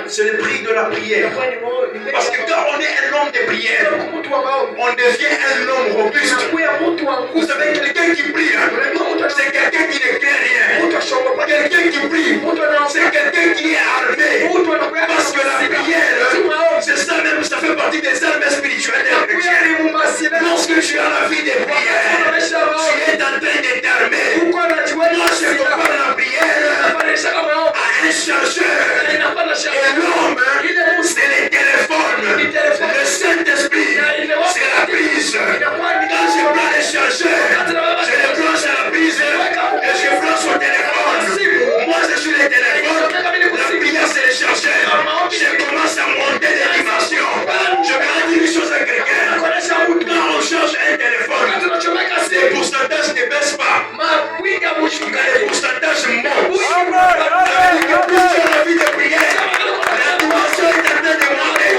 c'est le prix de la prière. Parce que quand on est un homme de prière, on devient un homme robuste. Vous savez, quelqu'un qui prie, c'est quelqu'un qui ne craint rien. Quelqu'un qui prie, c'est quelqu'un qui est armé. Parce que la prière, c'est ça même, ça fait partie des armes spirituelles des chrétiens. Lorsque tu as la vie de prière, tu es en train de t'armer. Moi, je compare la prière à un chargeur. Et l'homme, c'est les téléphones. Le Saint-Esprit, c'est la prise. Quand je prends les chargeurs, je les branche à la prise et je branche au téléphone. Moi, je suis le téléphone. La prière, c'est les chargeurs. Je commence à monter des dimensions. Je vais dire une chose à quelqu'un. Quand on change un téléphone, les pourcentages ne baissent pas. Les pourcentages montent. Plus tu as la vie de prière, la dimension est en train de monter.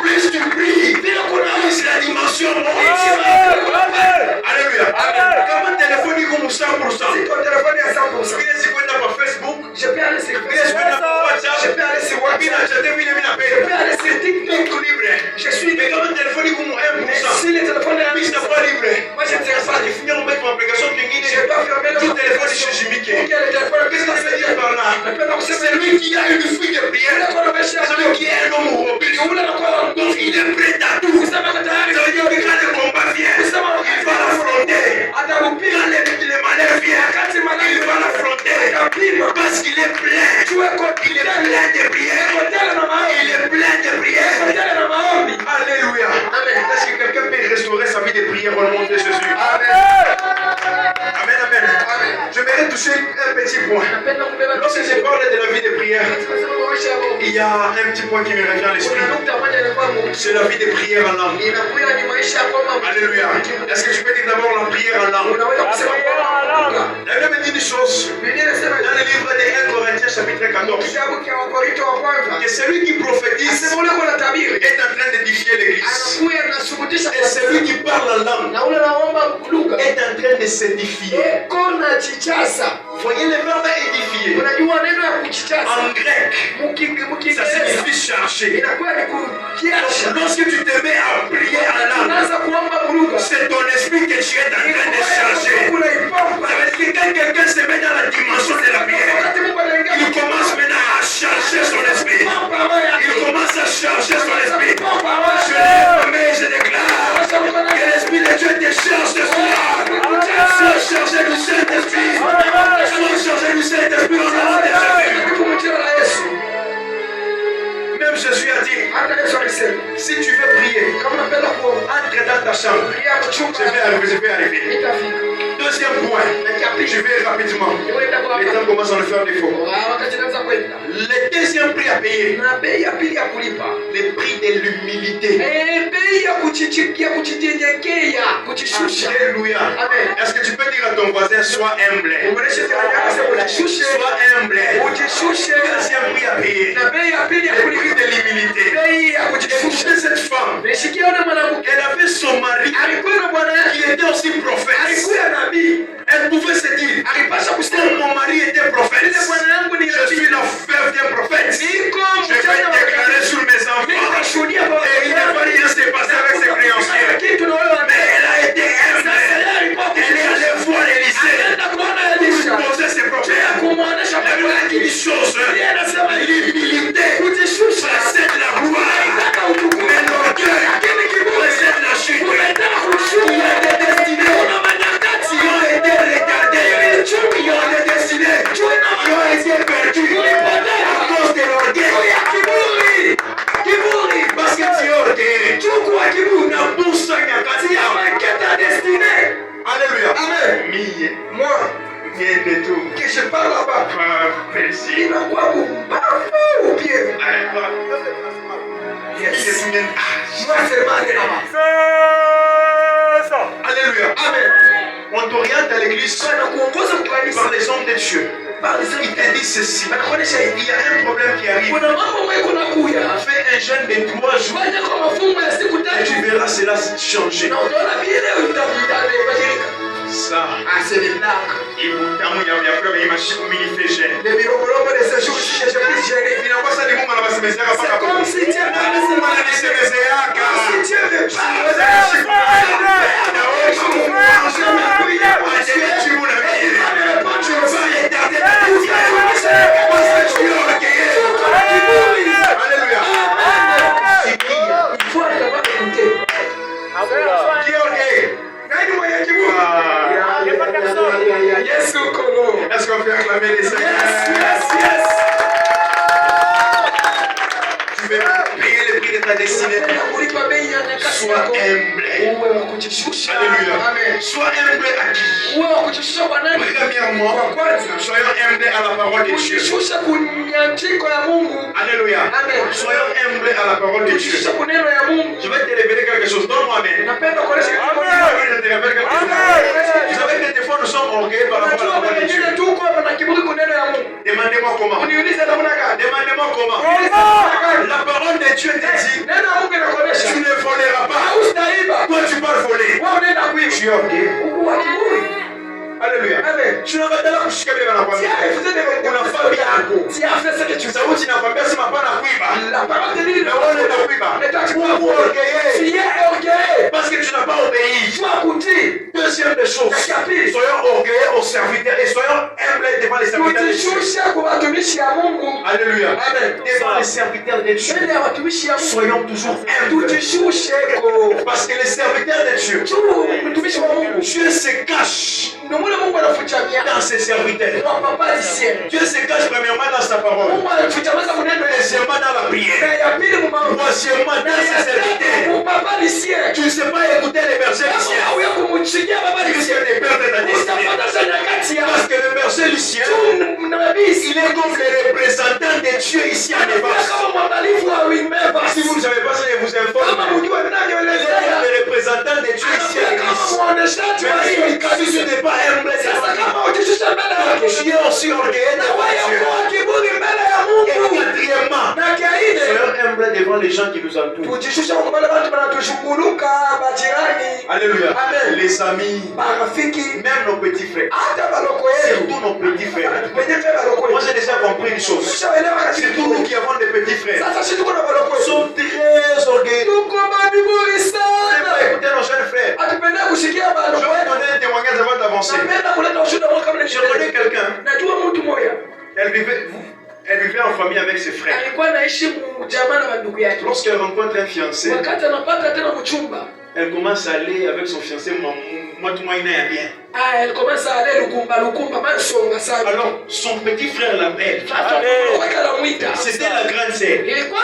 Plus tu pries, plus la dimension monte. Alléluia. Comment téléphoner comme 100%? Si ton téléphone est à 100%, il est 50 par Facebook, je peux aller sur WhatsApp, je peux aller sur TikTok, je suis mais comment téléphoner comme 1%? Si le téléphone est pas libre, moi je ne sais pas. Il finit en mettre mon application de Guinée. Je dois fermer le téléphone chez Jimmy. Qu'est-ce que ça veut dire par là? C'est lui qui a une fuite de prière. C'est lui qui est un homme robuste. Donc il est prêt à tout. Ça veut dire que quand le combat vient, il va l'affronter. Quand les malheurs viennent, il va l'affronter. Parce qu'il est plein. Il est plein de prière. Il est plein de prière. Alléluia. Est-ce que quelqu'un peut restaurer sa vie de prière au nom de Jésus? Amen. Amen, amen. Je vais toucher un petit point. Lorsque je parle de la vie de prière, il y a un petit point qui me revient à l'esprit. C'est la vie de prière en langue. Alléluia. Est-ce que je peux dire d'abord la prière en langue? La Bible me dit une chose dans le livre de 1 Corinthiens chapitre 14 que celui qui prophétise est en train d'édifier l'église. Et celui qui parle en langue est en train de s'édifier. Voyez le verbe édifier. En grec, ça signifie charger. Lorsque tu te mets à prier en langue, c'est ton esprit que tu es en train de charger. Ça veut dire que quand quelqu'un se met dans la dimension de la prière, il commence maintenant à charger son esprit. Il commence à charger son esprit. Je lève mais je déclare que l'esprit de Dieu te charge ce soir. Sois chargé du Saint-Esprit. Sois chargé du Saint-Esprit au nom de Jésus. Même Jésus a dit, si tu veux prier, entre dans ta chambre. Je vais arriver. Deuxième point, je vais rapidement. Les temps commencent à nous faire défaut. Le deuxième prix à payer, le prix de l'humilité. Alléluia. Est-ce que tu peux dire à ton voisin, sois humble? Sois humble. Deuxième prix à payer, le prix de l'humilité. Écoutez cette femme, elle avait son mari qui était aussi prophète. Elle pouvait se dire, mon mari était prophète, je suis la veuve d'un prophète, je vais déclarer sur mes enfants, et il ne va rien se passer avec ses créanciers. Mais elle a été humble, elle est allée voir l'Élysée pour poser ses problèmes. Elle a dit une chose, l'humilité précède la gloire, mais l'orgueil précède la chute. Il y a des destinées qui ont été regardées, qui ont inakuwa kumbavu upie. Alléluia. Amen. On t'oriente à l'église par les hommes de Dieu. Il te dit ceci. Il y a un problème qui arrive. Fais un jeûne de 3 jours et tu verras cela changer. Ça. C'est comme si tu est-ce qu'on peut acclamer les Seigneurs? Yes. Tu veux payer le prix de ta destinée. Sois humble. Alléluia. Sois humble à qui? Premièrement, soyons humbles à la parole de Dieu. Alléluia. Soyons humbles à la parole de Dieu. Je vais te révéler quelque chose. Donne-moi amen. Je te révèle quelque chose. Vous savez que des fois nous sommes orgueilleux par rapport à la parole de Dieu. Demandez-moi comment. Demandez-moi comment. La parole de Dieu te dit, tu ne voleras pas. Toi tu vas voler. Tu es orgueilleux. Alléluia. Tu n'as pas de la couche qui est dans la famille. Unafaa yako. Sauti inakwambia sema hapana kuiba. La parole te dit, parce que tu n'as pas obéi. Deuxième des choses, soyons orgueilleux aux serviteurs et soyons humbles devant les serviteurs de Dieu. Alléluia. Devant les serviteurs de Dieu, soyons toujours humbles. Parce que les serviteurs de Dieu, Dieu se cache dans ses serviteurs. Dieu se cache premièrement dans sa parole. Deuxièmement dans la prière. Troisièmement dans ses serviteurs. Tu ne sais pas écouter les bergers lycéens. Tu sais des pères de ta destinée. Parce que le berger lycéen, il est comme le représentant de Dieu ici en Évasse. Si vous ne savez pas, je vous informe. Il est comme le représentant de Dieu ici en Église. Si tu n'es pas humble, tu es aussi orgueilleux devant Dieu. Et quatrièmement, soyons humbles devant les gens qui nous entourent. Alléluia. Les amis, même nos petits frères, surtout nos petits frères. Moi j'ai déjà compris une chose. Surtout nous qui avons des petits frères, sont très orgueilleux. Écoutez nos jeunes frères. Je vais donner un témoignage avant d'avancer. Je connais quelqu'un. Elle vivait en famille avec ses frères. Lorsqu'elle rencontre un fiancé, elle commence à aller avec son fiancé. Elle commence à aller alors son petit frère l'appelle. C'était la grande sœur.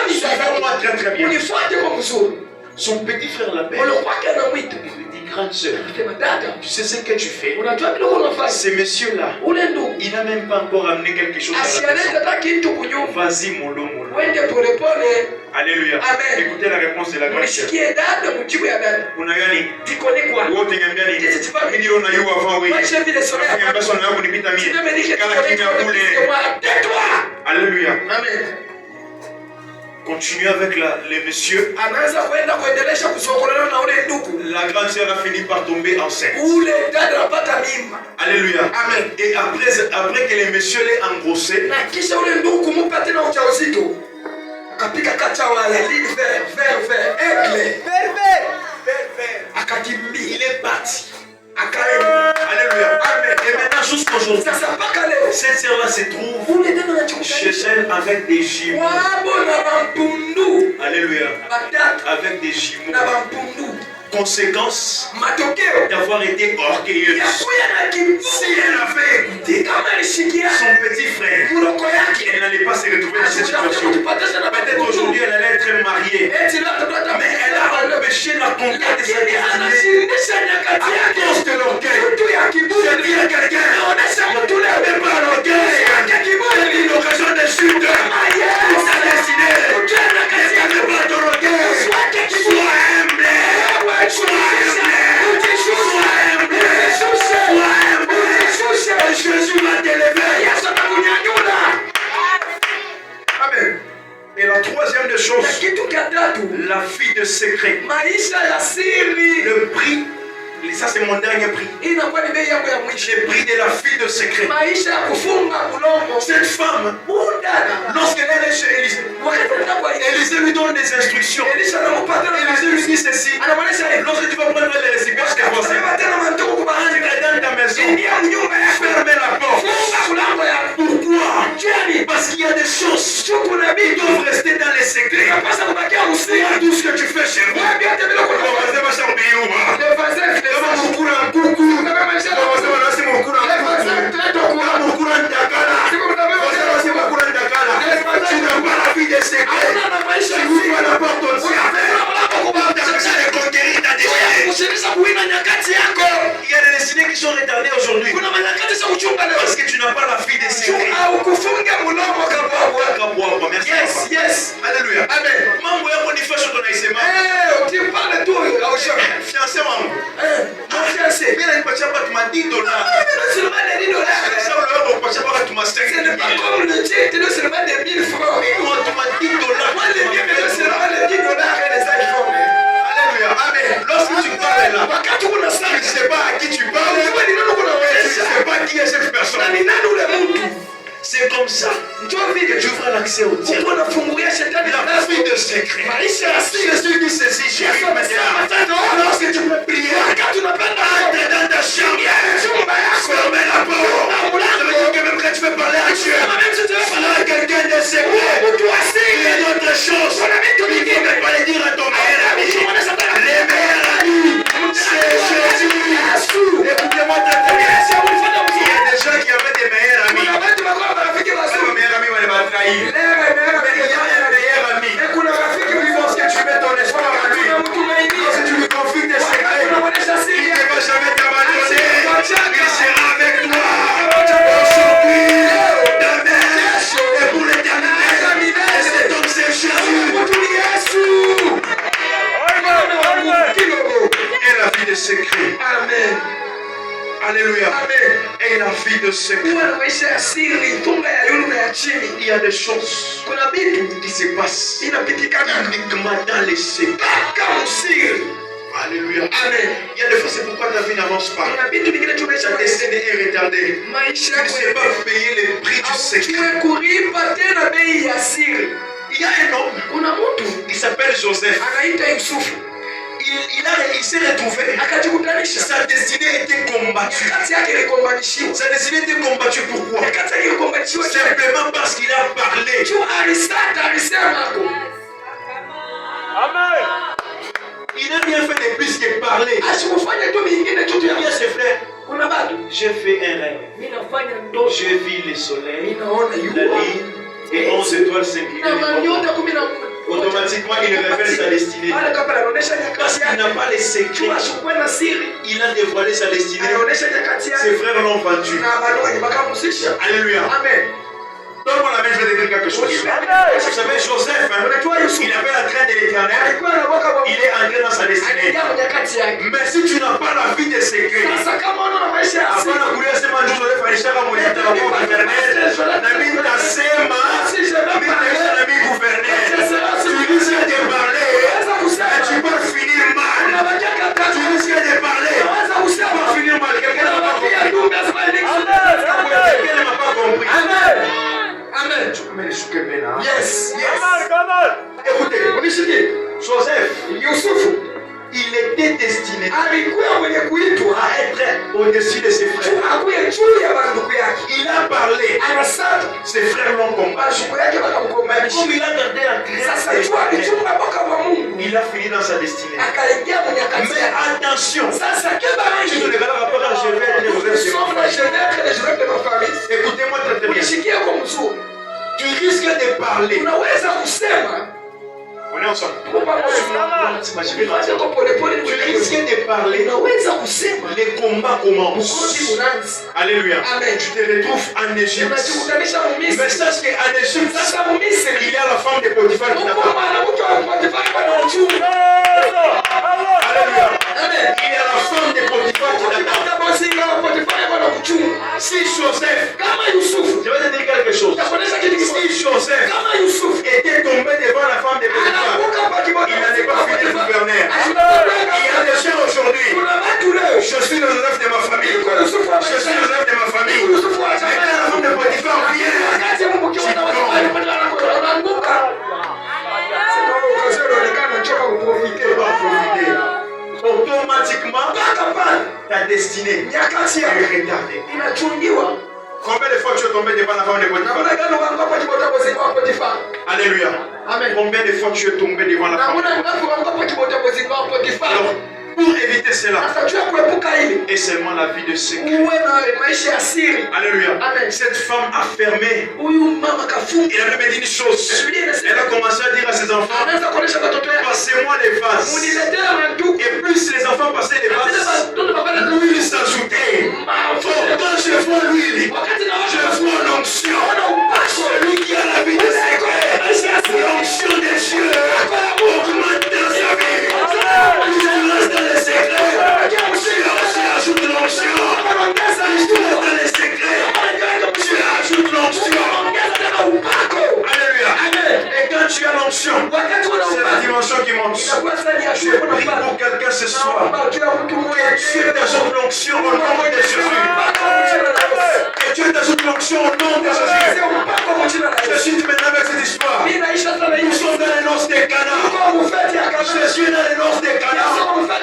Suivez-moi très très bien. Son petit frère l'appelle. Il dit, grande sœur, tu sais ce que tu fais? Ce monsieur-là, il n'a même pas encore amené quelque chose à la maison. Vas-y, mollo. Alléluia. Écoutez la réponse de la grande sœur. Alléluia. Continue avec le monsieur. La grande sœur a fini par tomber enceinte. Alléluia. Amen. Et après que le monsieur l'ait engrossé, il est parti. Alléluia. Amen. Et maintenant jusqu'aujourd'hui, cette sœur-là se trouve chez elle avec des jumeaux. Alléluia. Avec des jumeaux. Conséquence d'avoir été orgueilleuse. Si elle avait écouté son petit frère, elle n'allait pas se retrouver dans cette situation. Peut-être aujourd'hui elle allait être mariée, mais elle a empêché la conquête de sa destinée à cause de l'orgueil. Je dis à quelqu'un, n'avez pas l'orgueil. C'est une occasion de chute. Pour ta destinée. Ne gardez pas ton orgueil. Sois humble. Et Jésus va t'élever. Amen. Et la troisième des choses, la vie de secret. Le prix, ça c'est mon dernier prix. Le prix de la vie de secret. Cette femme, lorsqu'elle est chez Élisée, Élisée lui donne des instructions. Élisée lui dit ceci: lorsque tu vas prendre les récipients, je t'ai pensé. Dans ta maison, fermez la porte. Pourquoi? Parce qu'il y a des choses qui doivent rester dans les secrets. Tout ce que tu fais chez moi, tu n'as pas la vie des secrets. Tu ouvres la porte au diable. Tu conquérir ta destinée. Il y a des destinées qui sont retardées aujourd'hui parce que tu n'as pas la vie des secrets. Merci. Yes. Alléluia. Amen. Mambo yako ni fashion tunaisema. Fiancé wangu. Mon fiancé. Mimi nilipatia hapa tuma $10. Sasa wewe unapatia hapa tuma $5. Ce n'est pas comme le titre, c'est seulement des 1000 francs. Mimi tuma $10. Moi les biens mais c'est seulement les $10 et les iPhones. Alléluia. Amen. Lorsque tu parles là, wakati kuna ça, tu sais pas à qui tu parles. Tu sais pas qui est cette personne. C'est comme ça que tu ouvres l'accès au diable. La vie de secret. Jésus dit ceci, chérie, lorsque tu peux prier, entre dans ta chambre, fermez la porte. Ça veut dire que même quand tu peux parler à Dieu, à quelqu'un de secret, il y a d'autres choses. Il ne faut pas les dire à ton meilleur ami. Les meilleurs amis, c'est Jésus. Écoutez-moi très bien. Il y a des gens qui avaient des meilleurs amis. Mes meilleurs amis vont les trahir. Mais il y a un meilleur ami. Lorsque tu mets ton espoir en lui, lorsque tu lui confies tes secrets, il ne va jamais t'abandonner. Il sera avec toi aujourd'hui, demain et pour l'éternité. Et cet homme, c'est Jésus. Et la vie des secrets. Amen. Alléluia. Amen. Et la vie de secret. Il y a des choses qui se passent uniquement dans les secrets. Alléluia. Amen. Il y a des fois, c'est pourquoi ta vie n'avance pas. Ta destinée est retardée. Tu ne sais pas payer le prix du secret. Il y a un homme, il s'appelle Joseph. Il s'est retrouvé. Sa destinée était combattue. Sa destinée était combattue pourquoi? Simplement parce qu'il a parlé. Amen. Il n'a rien fait de plus que parler. Bien ses frères. J'ai fait un rêve. J'ai vu le soleil, la lune et 11 étoiles s'incliner. Automatiquement, il révèle sa destinée. Parce qu'il n'a pas les secrets. Il a dévoilé sa destinée. Ses frères l'ont vendu. Alléluia. Amen. Donne-moi la main, je vais te dire quelque chose. Vous savez, Joseph, il avait la crainte de l'Éternel. Il est entré dans sa destinée. Mais si tu n'as pas la vie des secrets, avant la couleur, c'est mon Joseph, il s'est ramené à la gouverneur. N'ami ta sema, n'ami gouverneur. Tu risques de parler, et tu peux finir mal. Tu risques de parler, tu peux finir mal. Quelqu'un n'a pas compris. Quelqu'un n'a pas compris. Amen. Amen. Tu peux me les souquer maintenant. Yes. Écoutez, Joseph, il était destiné à être au-dessus de ses frères. Il a parlé. Ses frères l'ont combattu. Mais comme il a gardé la grâce, il a fini dans sa destinée. Mais attention, tu ne regarderas pas quand je vais être le Joseph de ma famille. Écoutez-moi très bien. Tu risques de parler. On est ensemble. T'imagines, tu risques de parler. Les combats commencent. Alléluia. Amen. Tu te retrouves en Égypte. Mais sache qu'en Égypte, il y a la femme de Potiphar qui t'attend. Alléluia. Amen. Il y a la femme de Potiphar qui t'attend. Si Joseph, je vais te dire quelque chose. Si Joseph était tombé devant la femme de Potiphar, il n'allait pas finir gouverneur. Il y a des gens aujourd'hui. Je suis le Joseph de ma famille. Je suis le Joseph de ma famille. Mais quand la femme de Potiphar automatiquement, ta destinée est retardée. Combien de fois tu es tombé devant la femme de Potiphar? Alléluia. Amen. Combien de fois tu es tombé devant la femme de Potiphar? Alors, pour éviter cela, et seulement la vie de sécurité. Alléluia. Amen. Cette femme a fermé. Elle a même dit une chose. Elle a commencé à dire à ses enfants, passez-moi les vases. Et plus les enfants passaient les vases, l'huile s'ajoutait. Quand je vois l'huile, je vois l'onction. Celui qui a la vie de sécurité, l'onction des cieux augmente dans sa vie. Il reste dans les secrets. Tu ajoutes l'onction. Tu restes dans les secrets. Tu ajoutes l'onction. Alléluia. Et quand tu as l'onction, c'est la dimension qui monte. Je prie pour quelqu'un ce soir. Que Dieu t'ajoute l'onction au nom de Jésus. Que Dieu t'ajoute l'onction au nom de Jésus. Je suis maintenant avec cette histoire. Nous sommes dans les noces de Cana. Jésus est dans les noces de Cana.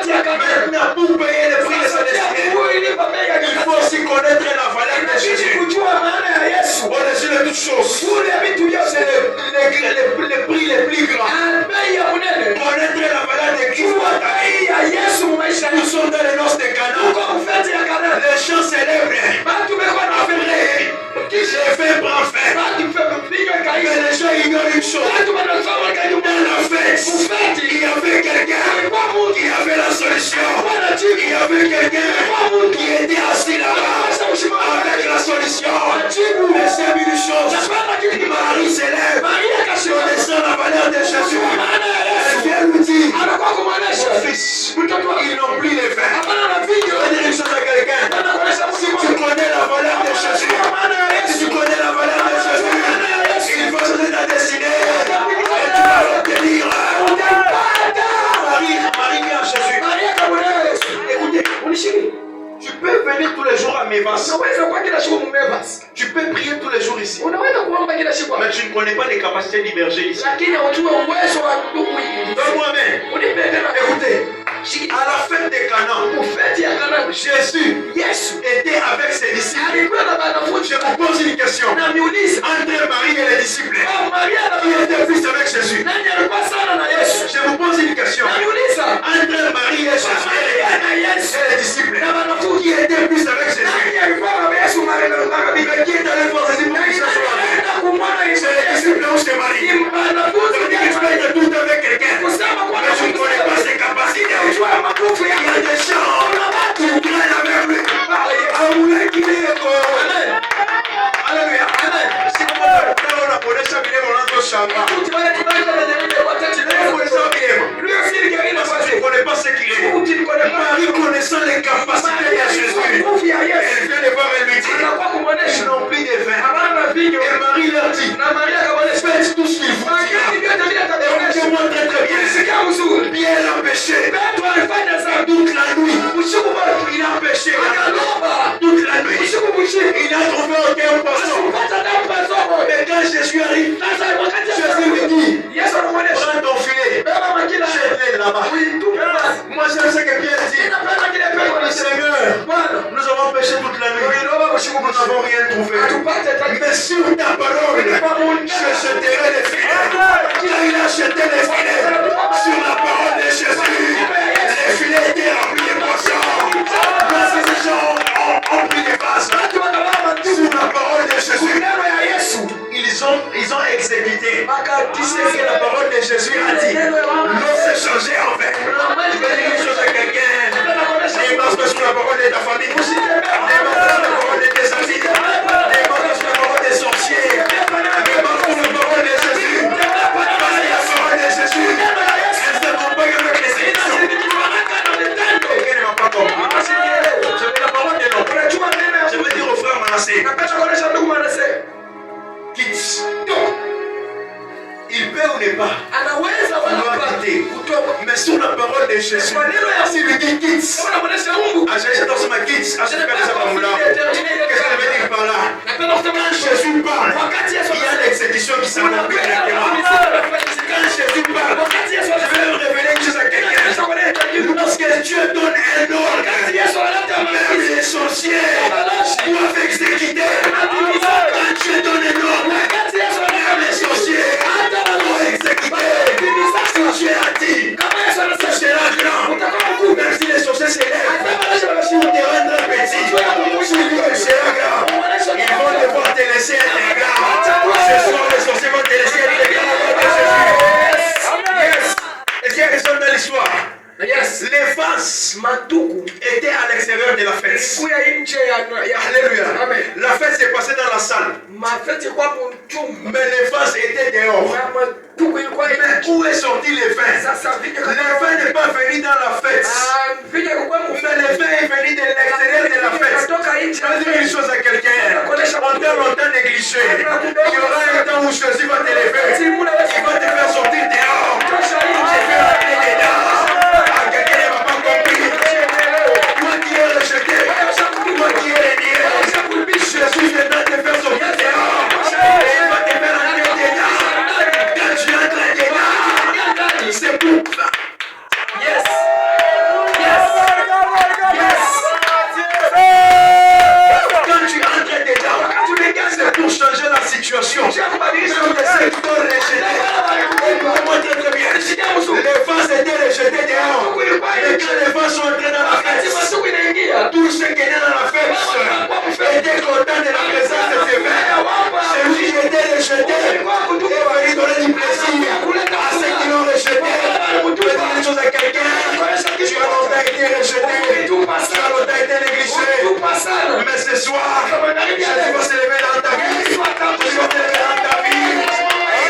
Maintenant, pour payer le prix de sa destinée, il faut aussi connaître la valeur de Jésus. Au-dessus de toutes choses, c'est les prix les plus grands. Connaître la valeur de Christ. Nous sommes dans les noces de Cana. Les gens célèbrent. Après, j'ai fait prend fin. Mais les gens ignorent une chose. Dans la fête, il y avait quelqu'un qui avait la solution. Il y avait quelqu'un qui était assis là-bas avec la solution. Mais c'est une chose. Marie s'élève. On descend la valeur de Jésus. Elle vient lui dire, mon fils, ils n'ont plus les vins. Je vais dire une chose à quelqu'un. Si tu connais la valeur de Jésus, si tu connais la valeur de Jésus, il va changer ta destinée. Et tu vas l'obtenir. Marie vient à Jésus. Écoutez, tu peux venir tous les jours à Mévas. Tu peux prier tous les jours ici. Mais tu ne connais pas les capacités d'héberger ici. Donne-moi main. Écoutez, à la fête de Cana, Jésus était avec ses disciples. Je vous pose une question. Entre Marie et les disciples, qui était plus avec Jésus? Je vous pose une question. Entre Marie et Jésus et les disciples, qui était plus avec Jésus? Mais qui est allé voir Jésus pour qu'il soit? C'est les disciples où c'est Marie. Ça veut dire que tu peux être tout avec quelqu'un, mais tu ne connais pas ses capacités. Il y a des gens qui traînent avec lui. Amoulé qui est Alléluia. Si vous voulez, on a connu ça, il est mon chamba. Tu ne connais pas ce qu'il est. Marie connaissant les capacités de Jésus, elle vient de voir et lui dit, ils n'ont plus de vin. Et Marie leur dit, faites tout ce qu'il faut. Écoutez-moi très très bien. Pierre a péché toute la nuit. Il a péché toute la nuit. Il n'a trouvé aucun poisson. Mais quand Jésus arrive, Jésus lui dit, Ils ont exécuté. C'est ce que la parole de Jésus a dit. L'eau s'est changée en vin. Tu vas dire une chose à quelqu'un. Démarre-toi sur la parole de ta famille. Démarre-toi sur la parole de tes amis. Démarre-toi sur la parole des sorciers. Démarre-toi sur la parole de Jésus. Parle la parole de Jésus. Elle s'accompagne avec les élections. Quelqu'un ne m'a pas compris. Je veux la parole de l'homme. Je veux dire au frère Manassé. Quitte. Il peut ou n'est pas. On doit quitter. Mais sur la parole de Jésus, s'il lui dit quitte, Jésus dans ma quitte, qu'est-ce que ça veut dire par là? Quand Jésus parle, il y a l'exécution qui s'accomplit directement. Quand Jésus parle, je vais révéler une chose à quelqu'un. Lorsque Dieu donne un ordre, même les sorciers doivent exécuter. Quand Dieu donne un ordre, même les sorciers doivent exécuter. Si Dieu a dit, tu seras grand. Même si les sorciers s'élèvent, pour te rendre petit, si lui tu seras grand, ils vont devoir te laisser être grand. Ce soir, les sorciers vont te laisser être grand. Yes. Est-ce qu'il y a quelque chose dans l'histoire? Yes. Les vases étaient à l'extérieur de la fête. Alléluia. Amen. La fête s'est passée dans la salle. Mais les vases étaient dehors. Mais où est sorti le vin? Le vin n'est pas venu dans la fête. Mais le vin est venu de l'extérieur de la fête. Je veux dire une chose à quelqu'un. On t'a longtemps négligé. Il y aura un temps où Jésus va te lever. Il va te faire sortir dehors. Il va te faire aller dedans. Quelqu'un ne m'a pas compris. Toi qui es rejeté, toi qui es nié, Jésus viendra te faire sortir dehors. Et il va te faire entrer dedans. Quand tu entres dedans, c'est pour ça. Yes. Yes. Yes. Quand tu entres dedans, c'est pour changer la situation. Même les secteurs rejetés. Comment dire très bien? Les vases étaient rejetés dehors. Et quand les vases sont entrés dans la fête, tous ceux qui étaient dans la fête étaient contents de la présence de ces verres. Celui qui était rejeté est venu donner du plaisir à ceux qui l'ont rejeté. Tu peux dire une chose à quelqu'un. Tu as longtemps été rejeté. Tu as longtemps été négligé. Mais ce soir, Jésus va se lever dans ta vie. Il va te lever dans ta vie. Il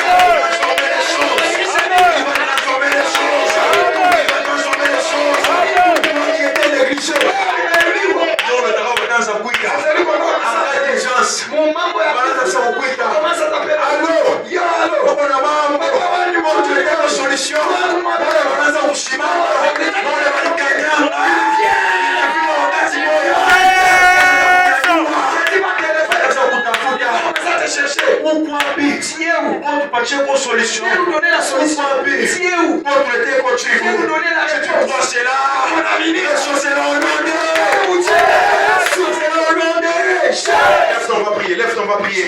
va transformer les choses. Il va transformer les choses. Il va transformer les choses. Toi qui étais négligé. Donc le travail dans sa bouille. En intelligence. Dans sa bouille. Allô? Allô? On a mambo. On te donne la solution. On a dans sa bouchima. On a dans le pourquoi pour solution. Pour traiter contre vous. Si tu crois cela, les choses seront demandées. Lève-toi, on va prier. Lève-toi, on va prier.